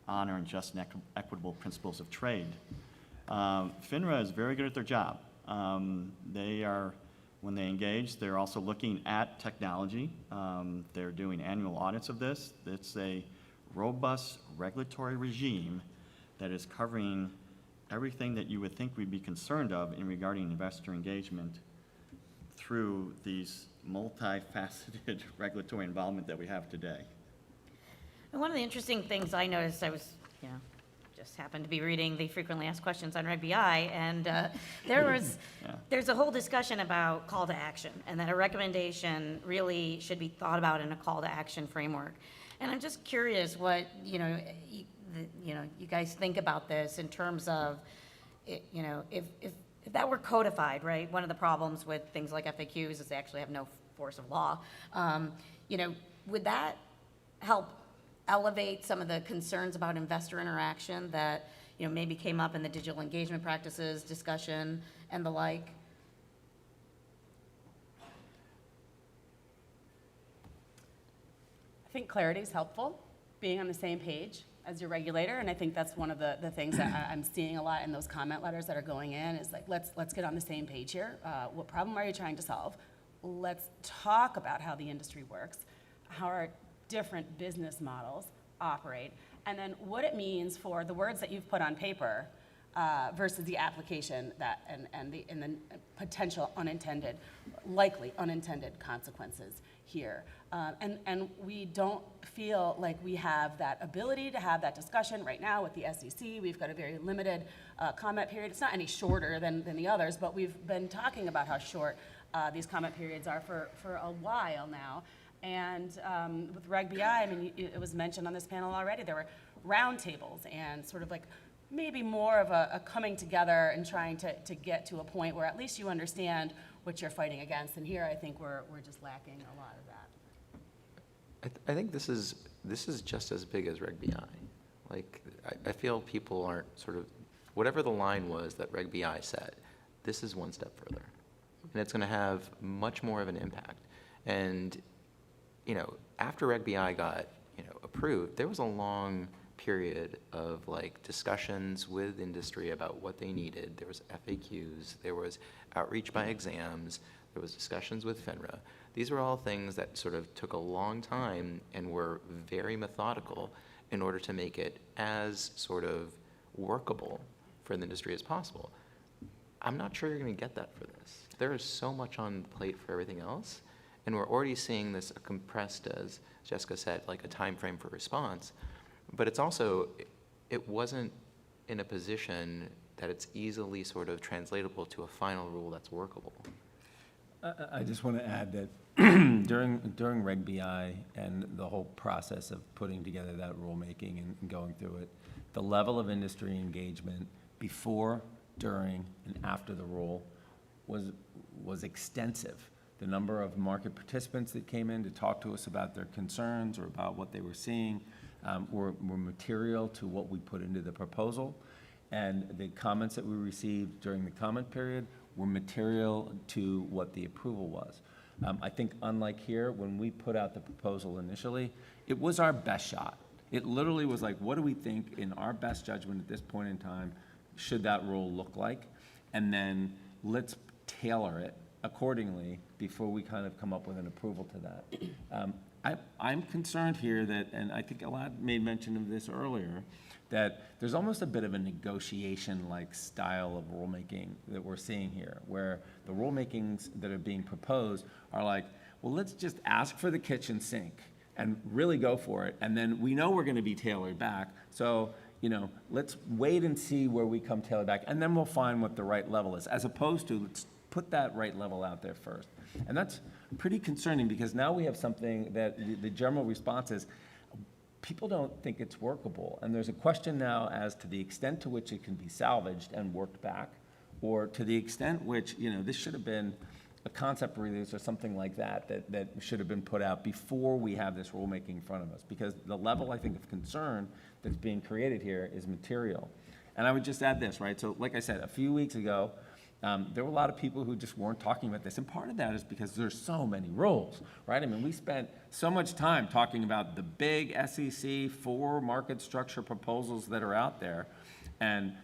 honor and just and equitable principles of trade. FINRA is very good at their job. When they engage, they're also looking at technology. They're doing annual audits of this. It's a robust regulatory regime that is covering everything that you would think we'd be concerned of in regarding investor engagement through these multifaceted regulatory involvement that we have today. And one of the interesting things I noticed, I was, just happened to be reading the frequently asked questions on Reg BI, and there's a whole discussion about call to action, and that a recommendation really should be thought about in a call to action framework. And I'm just curious what you guys think about this in terms of, if that were codified, right? One of the problems with things like FAQs is they actually have no force of law. Would that help elevate some of the concerns about investor interaction that maybe came up in the digital engagement practices discussion and the like? I think clarity is helpful, being on the same page as your regulator, and I think that's one of the things that I'm seeing a lot in those comment letters that are going in, is like, let's get on the same page here. What problem are you trying to solve? Let's talk about how the industry works, how our different business models operate, and then what it means for the words that you've put on paper versus the application and the potential likely unintended consequences here. And we don't feel like we have that ability to have that discussion right now with the SEC. We've got a very limited comment period. It's not any shorter than the others, but we've been talking about how short these comment periods are for a while now. And with Reg BI, it was mentioned on this panel already, there were roundtables and sort of like maybe more of a coming together and trying to get to a point where at least you understand what you're fighting against. And here I think we're just lacking a lot of that. I think this is just as big as Reg BI. Like, I feel people aren't sort of, whatever the line was that Reg BI said, this is one step further. And it's going to have much more of an impact. And, after Reg BI got, approved, there was a long period of like discussions with industry about what they needed. There was FAQs, there was outreach by exams, there was discussions with FINRA. These were all things that sort of took a long time and were very methodical in order to make it as sort of workable for the industry as possible. I'm not sure you're going to get that for this. There is so much on the plate for everything else, and we're already seeing this compressed, as Jessica said, like a time frame for response. But it's also, it wasn't in a position that it's easily sort of translatable to a final rule that's workable. I just want to add that during Reg BI and the whole process of putting together that rulemaking and going through it, the level of industry engagement before, during, and after the rule was extensive. The number of market participants that came in to talk to us about their concerns or about what they were seeing were material to what we put into the proposal. And the comments that we received during the comment period were material to what the approval was. I think unlike here, when we put out the proposal initially, it was our best shot. It literally was like, what do we think in our best judgment at this point in time should that rule look like? And then let's tailor it accordingly before we kind of come up with an approval to that. I'm concerned here that, and I think Elad made mention of this earlier, that there's almost a bit of a negotiation-like style of rulemaking that we're seeing here, where the rulemakings that are being proposed are like, well, let's just ask for the kitchen sink and really go for it, and then we know we're going to be tailored back, so let's wait and see where we come tailored back, and then we'll find what the right level is, as opposed to let's put that right level out there first. And that's pretty concerning, because now we have something that the general response is, people don't think it's workable. And there's a question now as to the extent to which it can be salvaged and worked back, or to the extent which, this should have been a concept release or something like that should have been put out before we have this rulemaking in front of us. Because the level, I think, of concern that's being created here is material. And I would just add this, right? So like I said, a few weeks ago, there were a lot of people who just weren't talking about this. And part of that is because there's so many rules, right? I mean, we spent so much time talking about the big SEC 4 market structure proposals that are out there.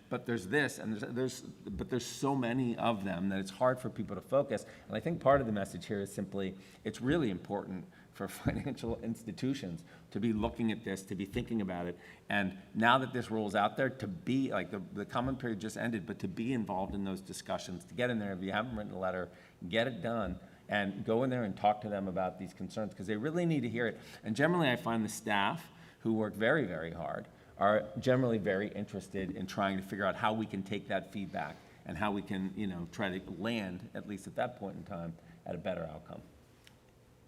But there's this, and there's so many of them that it's hard for people to focus. And I think part of the message here is simply, it's really important for financial institutions to be looking at this, to be thinking about it. And now that this rule is out there, to be, like the comment period just ended, but to be involved in those discussions, to get in there, if you haven't written a letter, get it done, and go in there and talk to them about these concerns, because they really need to hear it. And generally, I find the staff, who work very, very hard, are generally very interested in trying to figure out how we can take that feedback and how we can, try to land, at least at that point in time, at a better outcome.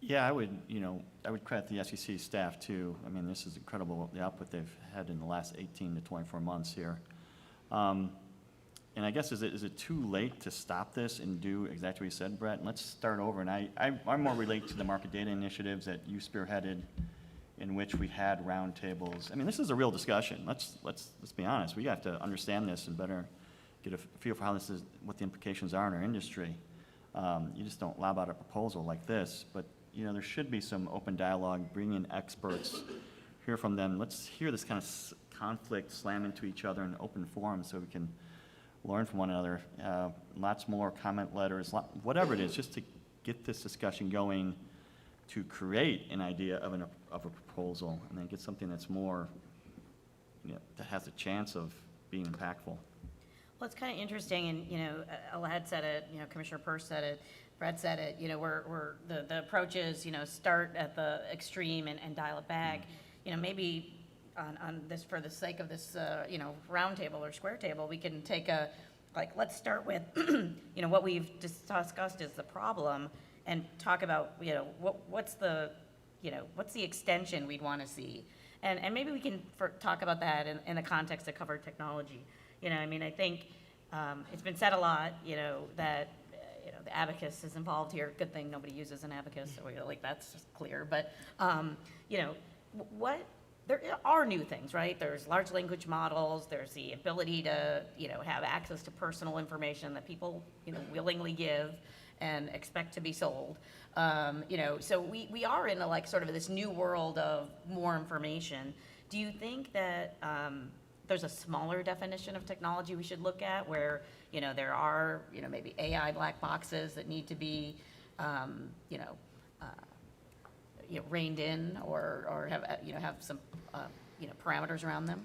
Yeah, I would credit the SEC staff too. I mean, this is incredible, the output they've had in the last 18 to 24 months here. And I guess, is it too late to stop this and do exactly what you said, Brett? And let's start over. And I more relate to the market data initiatives that you spearheaded, in which we had roundtables. I mean, this is a real discussion. Let's be honest. We have to understand this and better get a feel for how this is, what the implications are in our industry. You just don't lob out a proposal like this, but there should be some open dialogue, bring in experts, hear from them. Let's hear this kind of conflict slam into each other in an open forum so we can learn from one another. Lots more comment letters, whatever it is, just to get this discussion going, to create an idea of a proposal, and then get something that's more, that has a chance of being impactful. Well, it's kind of interesting, and Elad said it, Commissioner Peirce said it, Brett said it. The approach is, start at the extreme and dial it back. Maybe on this, for the sake of this, round table or square table, we can take let's start with, what we've discussed is the problem, and talk about, what's the extension we'd want to see, and maybe we can talk about that in the context of covered technology. I think it's been said a lot, that the abacus is involved here. Good thing nobody uses an abacus, so that's just clear. But there are new things, right? There's large language models. There's the ability to have access to personal information that people willingly give and expect to be sold. So we are in sort of this new world of more information. Do you think that there's a smaller definition of technology we should look at where, there are, maybe AI black boxes that need to be, reined in or have some, parameters around them?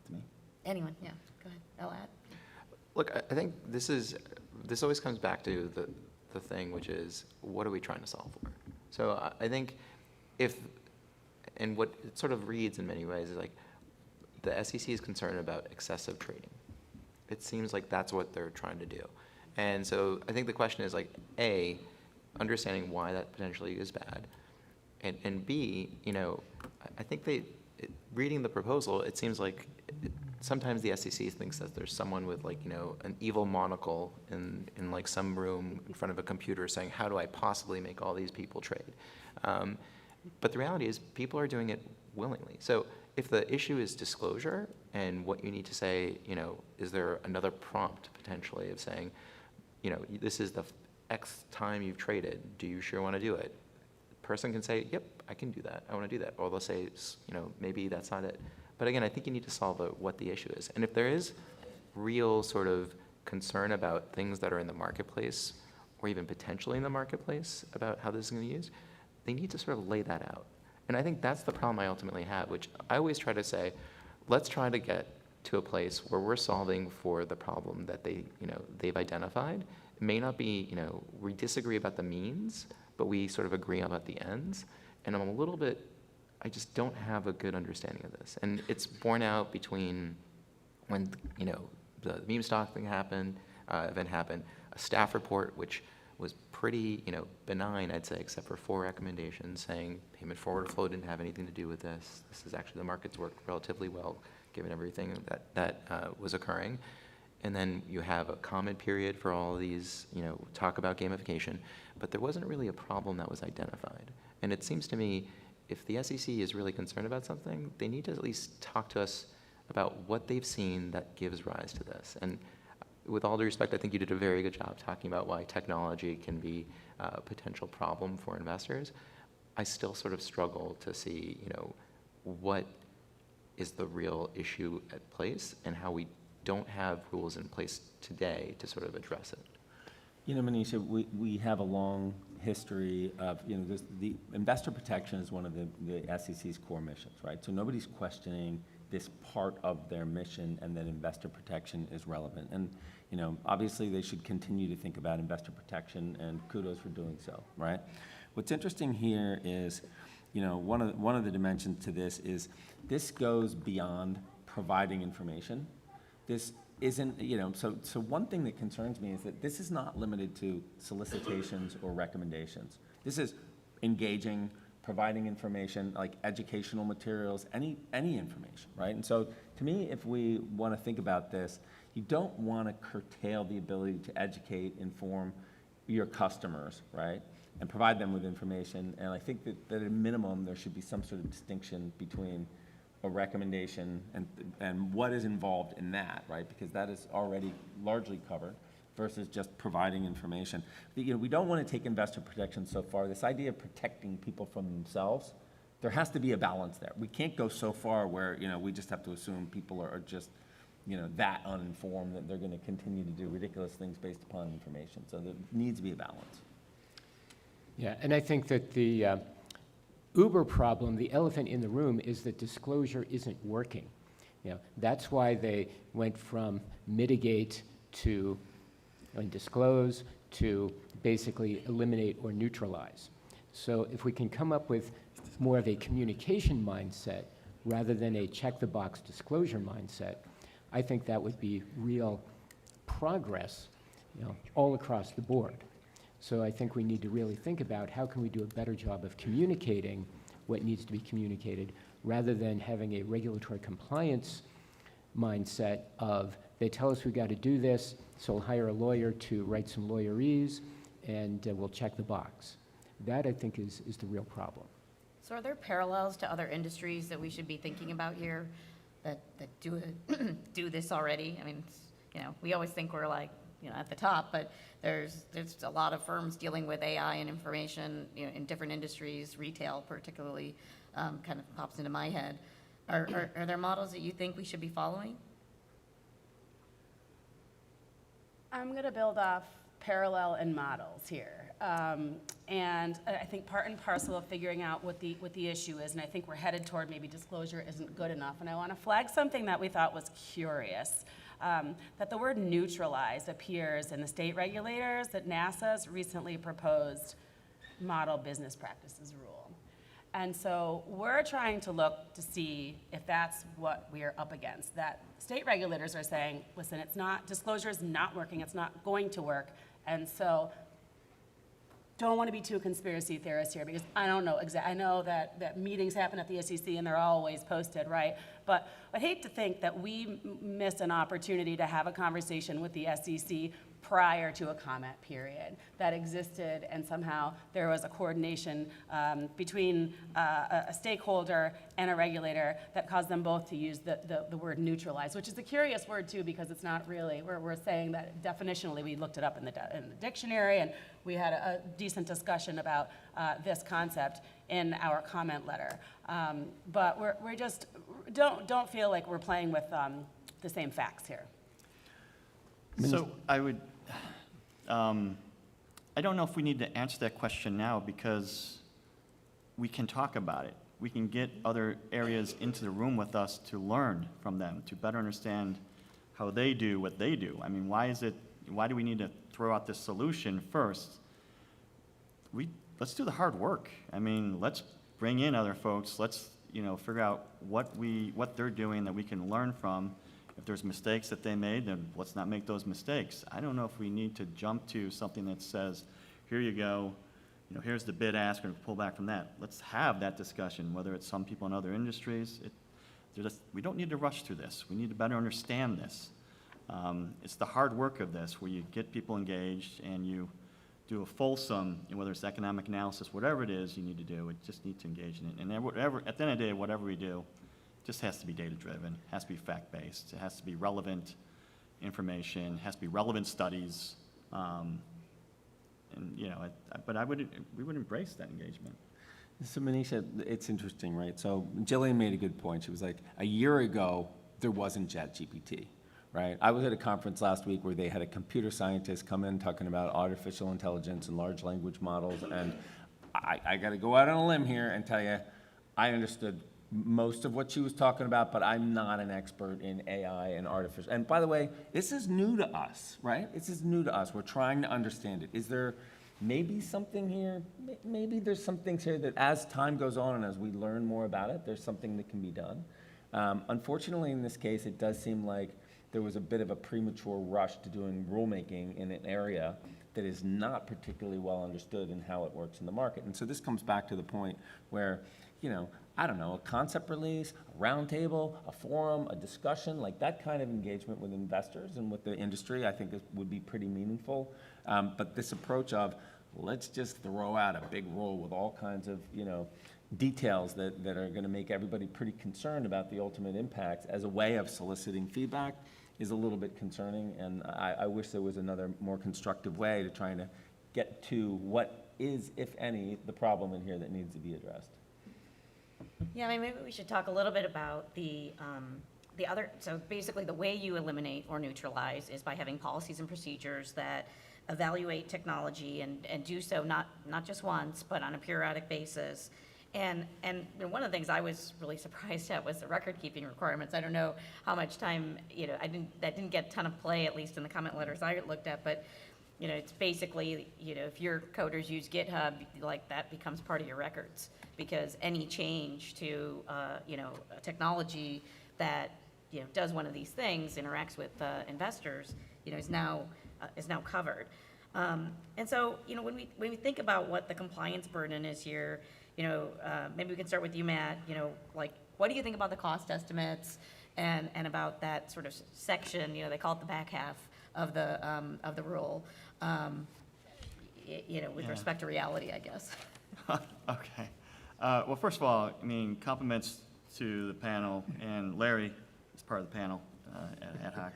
To me. Anyone? Yeah, go ahead. I'll add. Look, I think this always comes back to the thing, which is, what are we trying to solve for? So I think and what it sort of reads in many ways is like, the SEC is concerned about excessive trading. It seems like that's what they're trying to do. And so I think the question is like, A, understanding why that potentially is bad, and B, I think reading the proposal, it seems like sometimes the SEC thinks that there's someone with like, an evil monocle in like some room in front of a computer saying, how do I possibly make all these people trade? But the reality is people are doing it willingly. So if the issue is disclosure and what you need to say, is there another prompt potentially of saying, this is the X time you've traded, do you sure want to do it? Person can say, yep, I can do that, I want to do that. Or they'll say, maybe that's not it. But again, I think you need to solve what the issue is. And if there is real sort of concern about things that are in the marketplace, or even potentially in the marketplace about how this is going to be used, they need to sort of lay that out. And I think that's the problem I ultimately have, which I always try to say, let's try to get to a place where we're solving for the problem that they've identified. It may not be, we disagree about the means, but we sort of agree about the ends. And I just don't have a good understanding of this. And it's borne out between when, the meme stock thing happened, event happened, a staff report, which was pretty, benign, I'd say, except for 4 recommendations saying payment forward flow didn't have anything to do with this. This is actually, the markets worked relatively well given everything that was occurring. And then you have a comment period for all of these, talk about gamification, but there wasn't really a problem that was identified. And it seems to me, if the SEC is really concerned about something, they need to at least talk to us about what they've seen that gives rise to this. And with all due respect, I think you did a very good job talking about why technology can be a potential problem for investors. I still sort of struggle to see, what is the real issue at place and how we don't have rules in place today to sort of address it. Manisha, we have a long history of, the investor protection is one of the SEC's core missions, right? So nobody's questioning this part of their mission and that investor protection is relevant. And, obviously they should continue to think about investor protection, and kudos for doing so, right? What's interesting here is, one of the dimensions to this is this goes beyond providing information. This isn't, so one thing that concerns me is that this is not limited to solicitations or recommendations. This is engaging, providing information, like educational materials, any information, right? And so to me, if we want to think about this, you don't want to curtail the ability to educate, inform your customers, right? And provide them with information. And I think that at a minimum, there should be some sort of distinction between a recommendation and what is involved in that, right? Because that is already largely covered versus just providing information. We don't want to take investor protection so far. This idea of protecting people from themselves, there has to be a balance there. We can't go so far where, we just have to assume people are just, that uninformed that they're going to continue to do ridiculous things based upon information. So there needs to be a balance. Yeah, and I think that the Uber problem, the elephant in the room, is that disclosure isn't working. That's why they went from mitigate to disclose to basically eliminate or neutralize. So if we can come up with more of a communication mindset rather than a check-the-box disclosure mindset, I think that would be real progress, all across the board. So I think we need to really think about how can we do a better job of communicating what needs to be communicated rather than having a regulatory compliance mindset of they tell us we got to do this, so we'll hire a lawyer to write some lawyerese and we'll check the box. That, I think, is the real problem. So are there parallels to other industries that we should be thinking about here that do this already? I mean, we always think we're like at the top, but there's a lot of firms dealing with AI and information, in different industries, retail particularly, kind of pops into my head. Are there models that you think we should be following? I'm going to build off parallel and models here. And I think part and parcel of figuring out what the issue is, and I think we're headed toward maybe disclosure isn't good enough. And I want to flag something that we thought was curious, that the word neutralize appears in the state regulators that NASA's recently proposed model business practices rule. And so we're trying to look to see if that's what we're up against, that state regulators are saying, listen, disclosure is not working, it's not going to work. And so don't want to be too conspiracy theorist here, because I don't know exactly. I know that meetings happen at the SEC and they're always posted, right? But I'd hate to think that we miss an opportunity to have a conversation with the SEC prior to a comment period that existed, and somehow there was a coordination between a stakeholder and a regulator that caused them both to use the word neutralize, which is a curious word too, because it's not really, we're saying that definitionally. We looked it up in the dictionary, and we had a decent discussion about this concept in our comment letter. But we just don't feel like we're playing with the same facts here. So I would, I don't know if we need to answer that question now, because we can talk about it. We can get other areas into the room with us to learn from them, to better understand how they do what they do. I mean, why do we need to throw out this solution first? Let's do the hard work. I mean, let's bring in other folks. Let's, figure out what they're doing that we can learn from. If there's mistakes that they made, then let's not make those mistakes. I don't know if we need to jump to something that says, here you go, here's the bid ask, and pull back from that. Let's have that discussion, whether it's some people in other industries. We don't need to rush through this. We need to better understand this. It's the hard work of this, where you get people engaged and you do a fulsome, whether it's economic analysis, whatever it is you need to do, it just need to engage in it. And at the end of the day, whatever we do, just has to be data-driven, has to be fact-based, it has to be relevant information, has to be relevant studies, but we would embrace that engagement. So Manisha, it's interesting, right? So Jillian made a good point. She was like, a year ago, there wasn't ChatGPT, right? I was at a conference last week where they had a computer scientist come in talking about artificial intelligence and large language models, and I got to go out on a limb here and tell you, I understood most of what she was talking about, but I'm not an expert in AI and artificial. And by the way, this is new to us, right? This is new to us. We're trying to understand it. Is there maybe something here? Maybe there's some things here that as time goes on and as we learn more about it, there's something that can be done. Unfortunately, in this case, it does seem like there was a bit of a premature rush to doing rulemaking in an area that is not particularly well understood in how it works in the market. And so this comes back to the point where, I don't know, a concept release, a roundtable, a forum, a discussion, like that kind of engagement with investors and with the industry, I think would be pretty meaningful. But this approach of, let's just throw out a big rule with all kinds of, details that are going to make everybody pretty concerned about the ultimate impacts as a way of soliciting feedback is a little bit concerning. And I wish there was another more constructive way to trying to get to what is, if any, the problem in here that needs to be addressed. Yeah, maybe we should talk a little bit about the other, so basically the way you eliminate or neutralize is by having policies and procedures that evaluate technology and do so not just once, but on a periodic basis. And one of the things I was really surprised at was the record-keeping requirements. I don't know how much time, that didn't get a ton of play, at least in the comment letters I looked at, but it's basically, if your coders use GitHub, like that becomes part of your records, because any change to, a technology that, does one of these things, interacts with investors, is now covered. And so, when we think about what the compliance burden is here, maybe we can start with you, Matt, what do you think about the cost estimates and about that sort of section, they call it the back half of the rule, with respect to reality, I guess. Okay. Well, first of all, compliments to the panel, and Larry is part of the panel at ad hoc.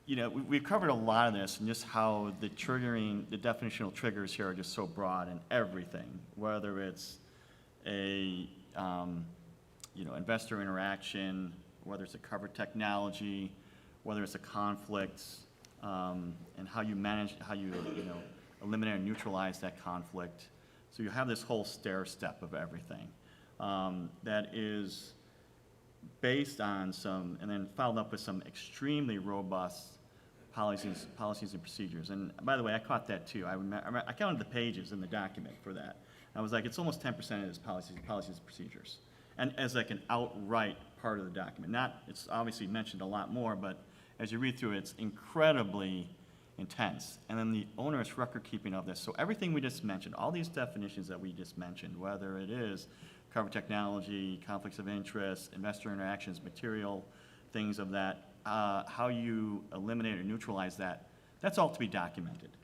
we've covered a lot of this and just how the definitional triggers here are just so broad in everything, whether it's a, investor interaction, whether it's a covered technology, whether it's a conflict, and how you eliminate or neutralize that conflict. So you have this whole stair step of everything that is based on some, and then followed up with some extremely robust policies and procedures. And by the way, I caught that too. I counted the pages in the document for that. I was like, it's almost 10% of this policies and procedures. And as like an outright part of the document. It's obviously mentioned a lot more, but as you read through it, it's incredibly intense. And then the onerous record keeping of this. So everything we just mentioned, all these definitions that we just mentioned, whether it is covered technology, conflicts of interest, investor interactions, material, things of that, how you eliminate or neutralize that, that's all to be documented.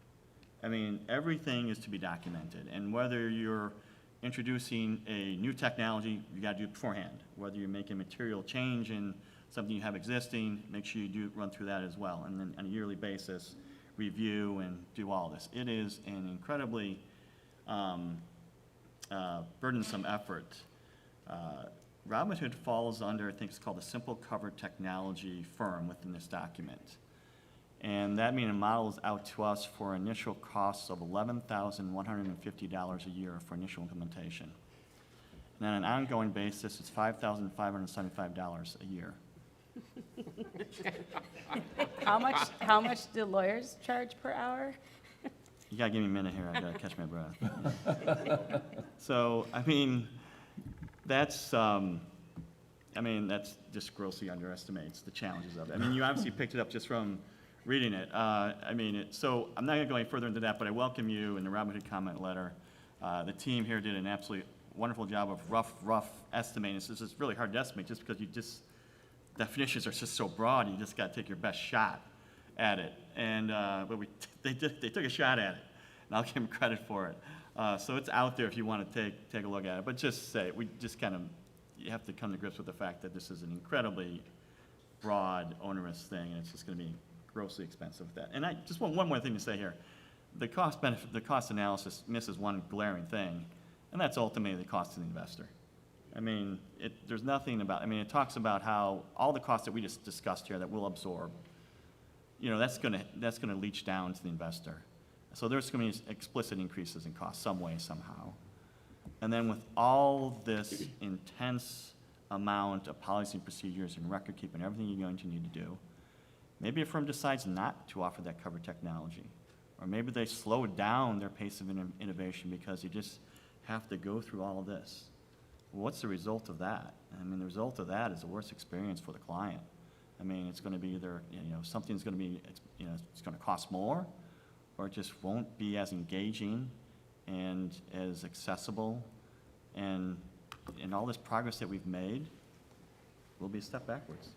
I mean, everything is to be documented. And whether you're introducing a new technology, you gotta do it beforehand. Whether you're making material change in something you have existing, make sure you run through that as well. And then on a yearly basis, review and do all this. It is an incredibly burdensome effort. Robinhood falls under, I think it's called the Simple Covered Technology firm within this document. And that means it models out to us for initial costs of $11,150 a year for initial implementation. And on an ongoing basis, it's $5,575 a year. How much do lawyers charge per hour? You gotta give me a minute here, I gotta catch my breath. So, that's just grossly underestimates the challenges of it. You obviously picked it up just from reading it. So I'm not gonna go any further into that, but I welcome you in the Robinhood comment letter. The team here did an absolutely wonderful job of rough estimating. This is really hard to estimate just because definitions are just so broad, you just gotta take your best shot at it. And, but they took a shot at it, and I'll give them credit for it. So it's out there if you want to take a look at it. But just say, you have to come to grips with the fact that this is an incredibly broad, onerous thing, and it's just going to be grossly expensive with that. And I just want one more thing to say here. The cost analysis misses one glaring thing, and that's ultimately the cost to the investor. There's nothing about, it talks about how all the costs that we just discussed here that we'll absorb, that's gonna leach down to the investor. So there's gonna be explicit increases in cost some way, somehow. And then with all this intense amount of policy and procedures and record keeping, everything you're going to need to do, maybe a firm decides not to offer that covered technology. Or maybe they slow down their pace of innovation because you just have to go through all of this. What's the result of that? The result of that is a worse experience for the client. It's going to be either, something's going to be, it's going to cost more, or it just won't be as engaging and as accessible, and all this progress that we've made will be a step backwards.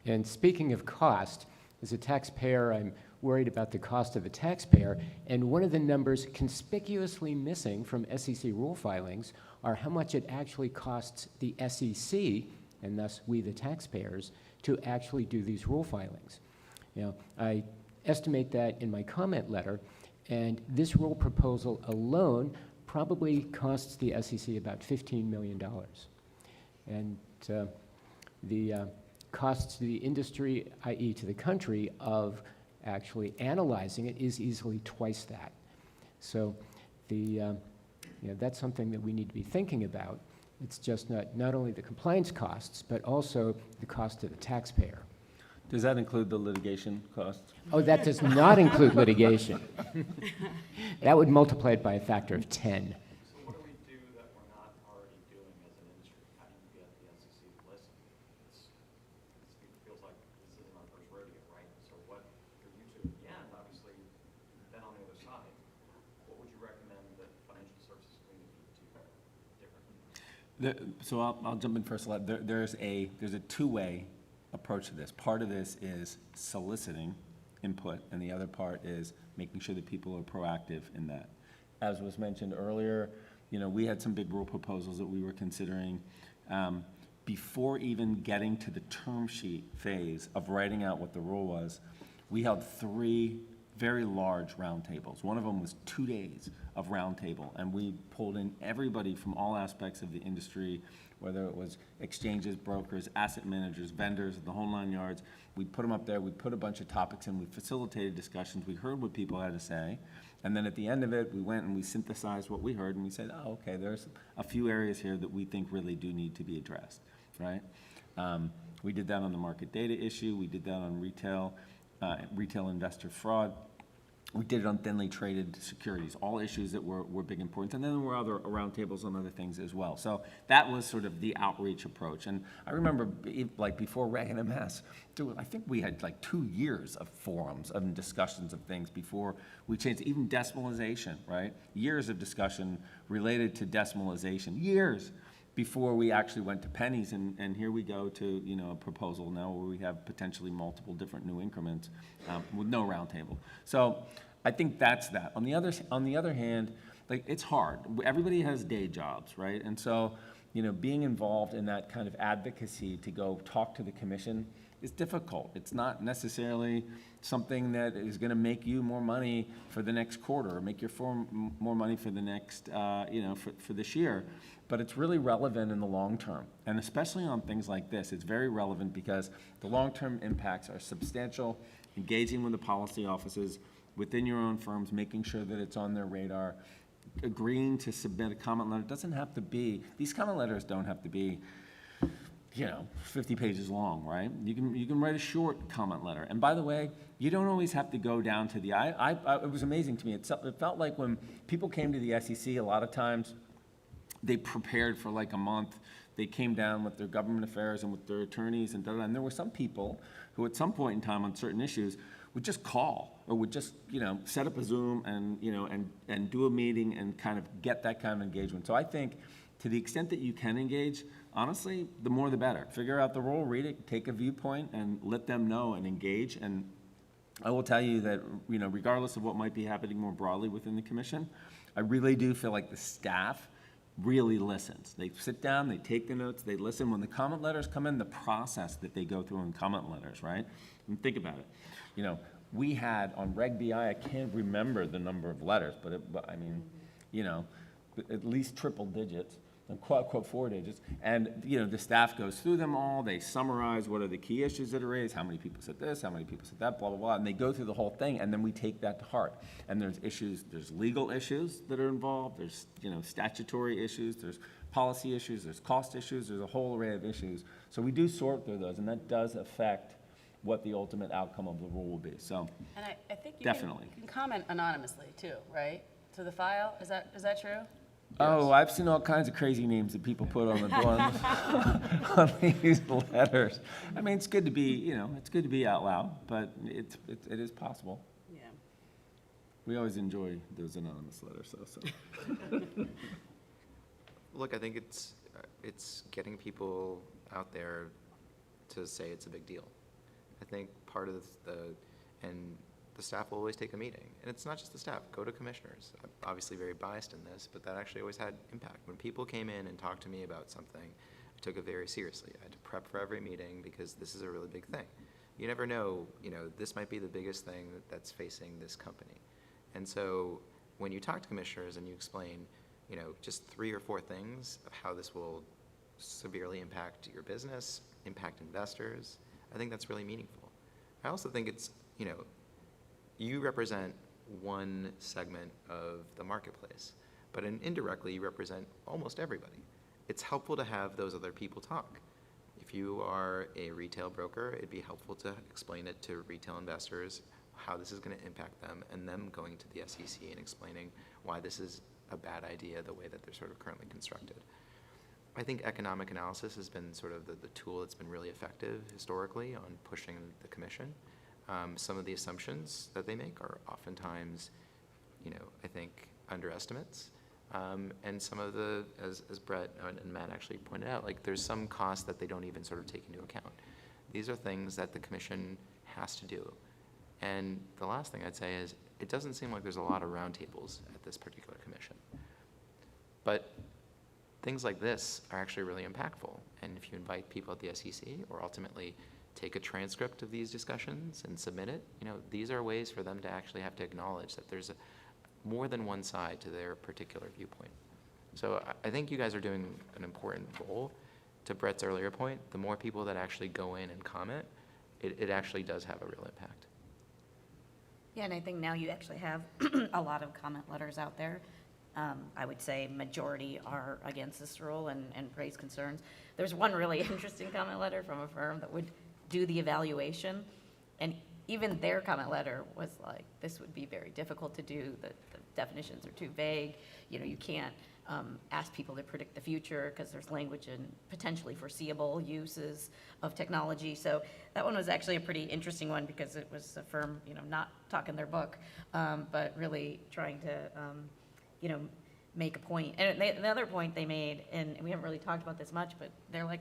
And speaking of cost, as a taxpayer, I'm worried about the cost of the taxpayer, and one of the numbers conspicuously missing from SEC rule filings are how much it actually costs the SEC, and thus we the taxpayers, to actually do these rule filings. I estimate that in my comment letter, and this rule proposal alone probably costs the SEC about $15 million. And the costs to the industry, i.e. to the country, of actually analyzing it is easily twice that. So that's something that we need to be thinking about. It's just not only the compliance costs, but also the cost to the taxpayer. Does that include the litigation costs? Oh, that does not include litigation. That would multiply it by a factor of 10. So what do we do that we're not already doing as an industry? How do you get the SEC to listen? It feels like this isn't our first rodeo, right? So what, for you to, obviously, then on the other side, what would you recommend that financial services community do differently? So I'll jump in first. There's a two-way approach to this. Part of this is soliciting input, and the other part is making sure that people are proactive in that. As was mentioned earlier, we had some big rule proposals that we were considering, before even getting to the term sheet phase of writing out what the rule was, we held 3 very large roundtables. One of them was 2 days of roundtable, and we pulled in everybody from all aspects of the industry, whether it was exchanges, brokers, asset managers, vendors, the whole 9 yards. We put them up there, we put a bunch of topics in, we facilitated discussions, we heard what people had to say, and then at the end of it, we went and we synthesized what we heard, and we said, oh, okay, there's a few areas here that we think really do need to be addressed, right? We did that on the market data issue, we did that on retail investor fraud. We did it on thinly traded securities, all issues that were big importance. And then there were other roundtables on other things as well. So that was sort of the outreach approach. And I remember, like before Reg and MS, I think we had like 2 years of forums and discussions of things before we changed, even decimalization, right? Years of discussion related to decimalization, years before we actually went to pennies, and here we go to, you know, a proposal now where we have potentially multiple different new increments with no roundtable. So I think that's that. On the other hand, like, it's hard. Everybody has day jobs, right? And so, you know, being involved in that kind of advocacy to go talk to the commission is difficult. It's not necessarily something that is going to make you more money for the next quarter or make your firm more money for the next, you know, for this year. But it's really relevant in the long term. And especially on things like this, it's very relevant because the long-term impacts are substantial, engaging with the policy offices within your own firms, making sure that it's on their radar, agreeing to submit a comment letter. It doesn't have to be, these comment letters don't have to be, you know, 50 pages long, right? You can write a short comment letter. And by the way, you don't always have to go down to the, it was amazing to me. It felt like when people came to the SEC, a lot of times, they prepared for like a month. They came down with their government affairs and with their attorneys and da-da-da. And there were some people who at some point in time on certain issues would just call or would just, you know, set up a Zoom and, you know, and do a meeting and kind of get that kind of engagement. So I think to the extent that you can engage, honestly, the more the better. Figure out the role, read it, take a viewpoint, and let them know and engage. And I will tell you that, you know, regardless of what might be happening more broadly within the commission, I really do feel like the staff really listens. They sit down, they take the notes, they listen. When the comment letters come in, the process that they go through in comment letters, right? And think about it. You know, we had on Reg BI, I can't remember the number of letters, but I mean, you know, at least triple digits, and quote 4 digits. And, you know, the staff goes through them all, they summarize what are the key issues that are raised, how many people said this, how many people said that, blah, blah, blah, and they go through the whole thing, and then we take that to heart. And there's issues, there's legal issues that are involved, there's, you know, statutory issues, there's policy issues, there's cost issues, there's a whole array of issues. So we do sort through those, and that does affect what the ultimate outcome of the rule will be, so. And I think you definitely can comment anonymously too, right? To the file, is that true? Oh, I've seen all kinds of crazy names that people put on the on these letters. I mean, it's good to be, you know, it's good to be out loud, but it is possible. Yeah. We always enjoy those anonymous letters, so. Look, I think it's getting people out there to say it's a big deal. I think part of the staff will always take a meeting. And it's not just the staff. Go to commissioners. I'm obviously very biased in this, but that actually always had impact. When people came in and talked to me about something, I took it very seriously. I had to prep for every meeting because this is a really big thing. You never know, you know, this might be the biggest thing that's facing this company. And so when you talk to commissioners and you explain, you know, just 3 or 4 things of how this will severely impact your business, impact investors, I think that's really meaningful. I also think it's, you know, you represent one segment of the marketplace, but indirectly you represent almost everybody. It's helpful to have those other people talk. If you are a retail broker, it'd be helpful to explain it to retail investors, how this is going to impact them, and them going to the SEC and explaining why this is a bad idea the way that they're sort of currently constructed. I think economic analysis has been sort of the tool that's been really effective historically on pushing the commission. Some of the assumptions that they make are oftentimes, you know, I think underestimates. And some of the, as Brett and Matt actually pointed out, like there's some costs that they don't even sort of take into account. These are things that the commission has to do. And the last thing I'd say is it doesn't seem like there's a lot of roundtables at this particular commission. But things like this are actually really impactful. And if you invite people at the SEC or ultimately take a transcript of these discussions and submit it, these are ways for them to actually have to acknowledge that there's more than one side to their particular viewpoint. So I think you guys are doing an important role. To Brett's earlier point, the more people that actually go in and comment, it actually does have a real impact. Yeah, and I think now you actually have a lot of comment letters out there. I would say majority are against this rule and raise concerns. There's one really interesting comment letter from a firm that would do the evaluation, and even their comment letter was like, this would be very difficult to do, the definitions are too vague, you can't ask people to predict the future because there's language in potentially foreseeable uses of technology. So that one was actually a pretty interesting one because it was a firm, not talking their book, but really trying to, make a point. And the other point they made, and we haven't really talked about this much, but they're like,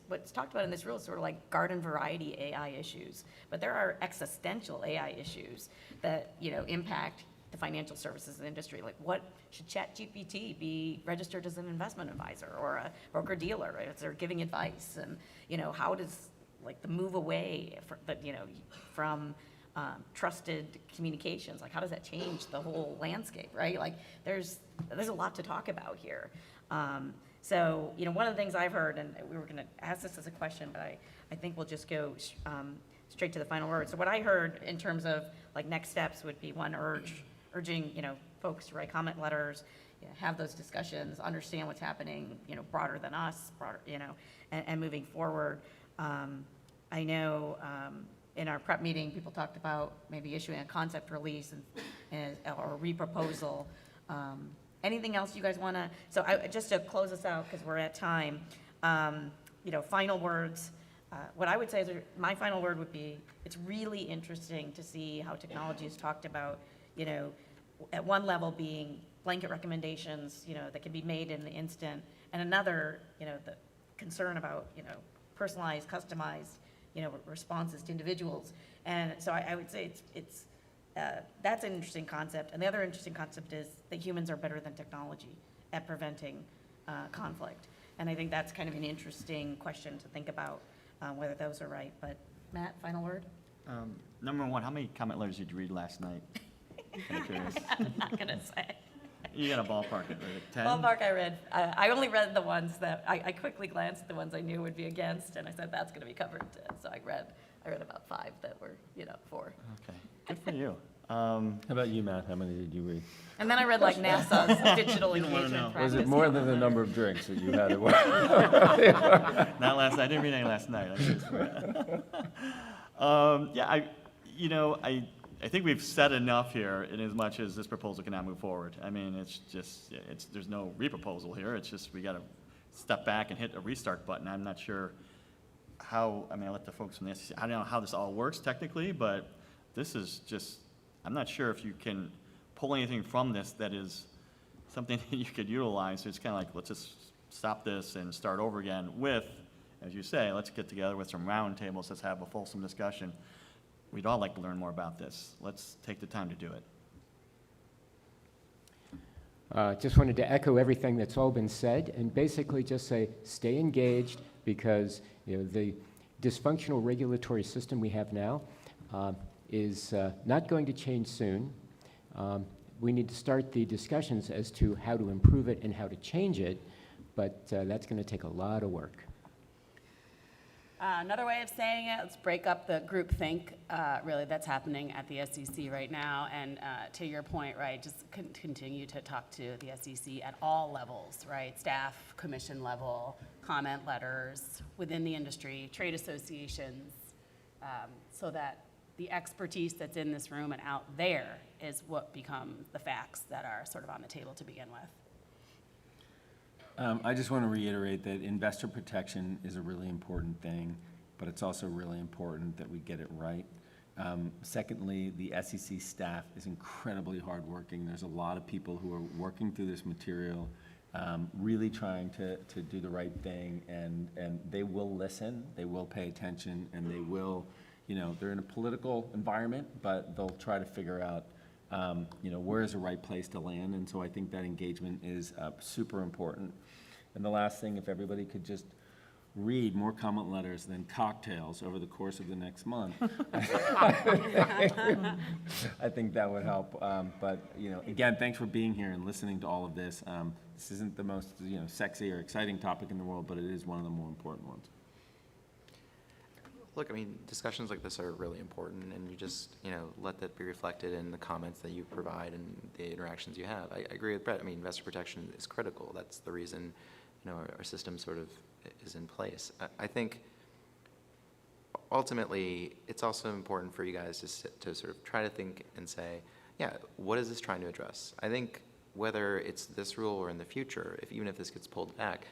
what's talked about in this rule is sort of like garden variety AI issues, but there are existential AI issues that, impact the financial services industry. Like, what should ChatGPT be registered as an investment advisor or a broker-dealer, right? If they're giving advice, and, how does, like, the move away from trusted communications, like, how does that change the whole landscape, right? Like, there's a lot to talk about here. So, one of the things I've heard, and we were gonna ask this as a question, but I think we'll just go straight to the final word. So what I heard in terms of, like, next steps would be, one, urging, folks to write comment letters, have those discussions, understand what's happening, broader than us, and moving forward. I know in our prep meeting, people talked about maybe issuing a concept release or a reproposal. Anything else you guys want to? So just to close us out, because we're at time, final words. What I would say is my final word would be, it's really interesting to see how technology is talked about, at one level being blanket recommendations, that can be made in the instant, and another, the concern about, personalized, customized, responses to individuals. And so I would say that's an interesting concept. And the other interesting concept is that humans are better than technology at preventing conflict. And I think that's kind of an interesting question to think about, whether those are right. But Matt, final word? Number one, how many comment letters did you read last night? I'm curious. I'm not going to say. You got a ballpark it, right? 10? Ballpark I read. I only read the ones that, I quickly glanced at the ones I knew would be against, and I said, that's going to be covered. So I read about 5 that were, 4. Okay, good for you. How about you, Matt? How many did you read? And then I read like NASA's digital You don't wanna engagement know. practice. Was it more than the number of drinks that you had at work? Not last night. I didn't read any last night. I think we've said enough here in as much as this proposal cannot move forward. I mean, there's no reproposal here. It's just we got to step back and hit a restart button. I'm not sure how, I'll let the folks from the SEC, I don't know how this all works technically, but this is just, I'm not sure if you can pull anything from this that is something that you could utilize. So it's kind of like, let's just stop this and start over again with, as you say, let's get together with some roundtables, let's have a fulsome discussion. We'd all like to learn more about this. Let's take the time to do it. Just wanted to echo everything that's all been said and basically just say, stay engaged, because the dysfunctional regulatory system we have now is not going to change soon. We need to start the discussions as to how to improve it and how to change it, but that's going to take a lot of work. Another way of saying it, let's break up the groupthink, really, that's happening at the SEC right now. And to your point, right, just continue to talk to the SEC at all levels, right? Staff, commission level, comment letters, within the industry, trade associations, so that the expertise that's in this room and out there is what become the facts that are sort of on the table to begin with. I just want to reiterate that investor protection is a really important thing, but it's also really important that we get it right. Secondly, the SEC staff is incredibly hardworking. There's a lot of people who are working through this material, really trying to do the right thing, and they will listen, they will pay attention, and they will, they're in a political environment, but they'll try to figure out where is the right place to land, and so I think that engagement is super important. And the last thing, if everybody could just read more comment letters than cocktails over the course of the next month, I think that would help. But, you know, again, thanks for being here and listening to all of this. This isn't the most, you know, sexy or exciting topic in the world, but it is one of the more important ones. Look, I mean, discussions like this are really important, and you just, you know, let that be reflected in the comments that you provide and the interactions you have. I agree with Brett. I mean, investor protection is critical. That's the reason, you know, our system sort of is in place. I think ultimately it's also important for you guys to sort of try to think and say, yeah, what is this trying to address? I think whether it's this rule or in the future, even if this gets pulled back,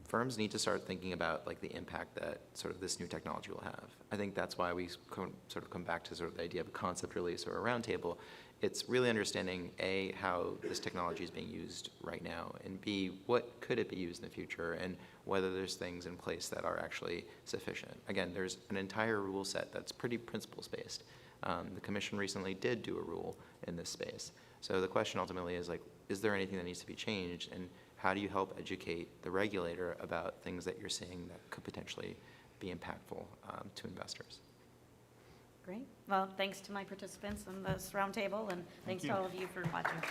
firms need to start thinking about like the impact that sort of this new technology will have. I think that's why we sort of come back to sort of the idea of a concept release or a roundtable. It's really understanding A, how this technology is being used right now, and B, what could it be used in the future, and whether there's things in place that are actually sufficient. Again, there's an entire rule set that's pretty principles-based. The commission recently did do a rule in this space. So the question ultimately is like, is there anything that needs to be changed, and how do you help educate the regulator about things that you're seeing that could potentially be impactful to investors? Great. Well, thanks to my participants in this roundtable, and thanks to you. all of you for watching.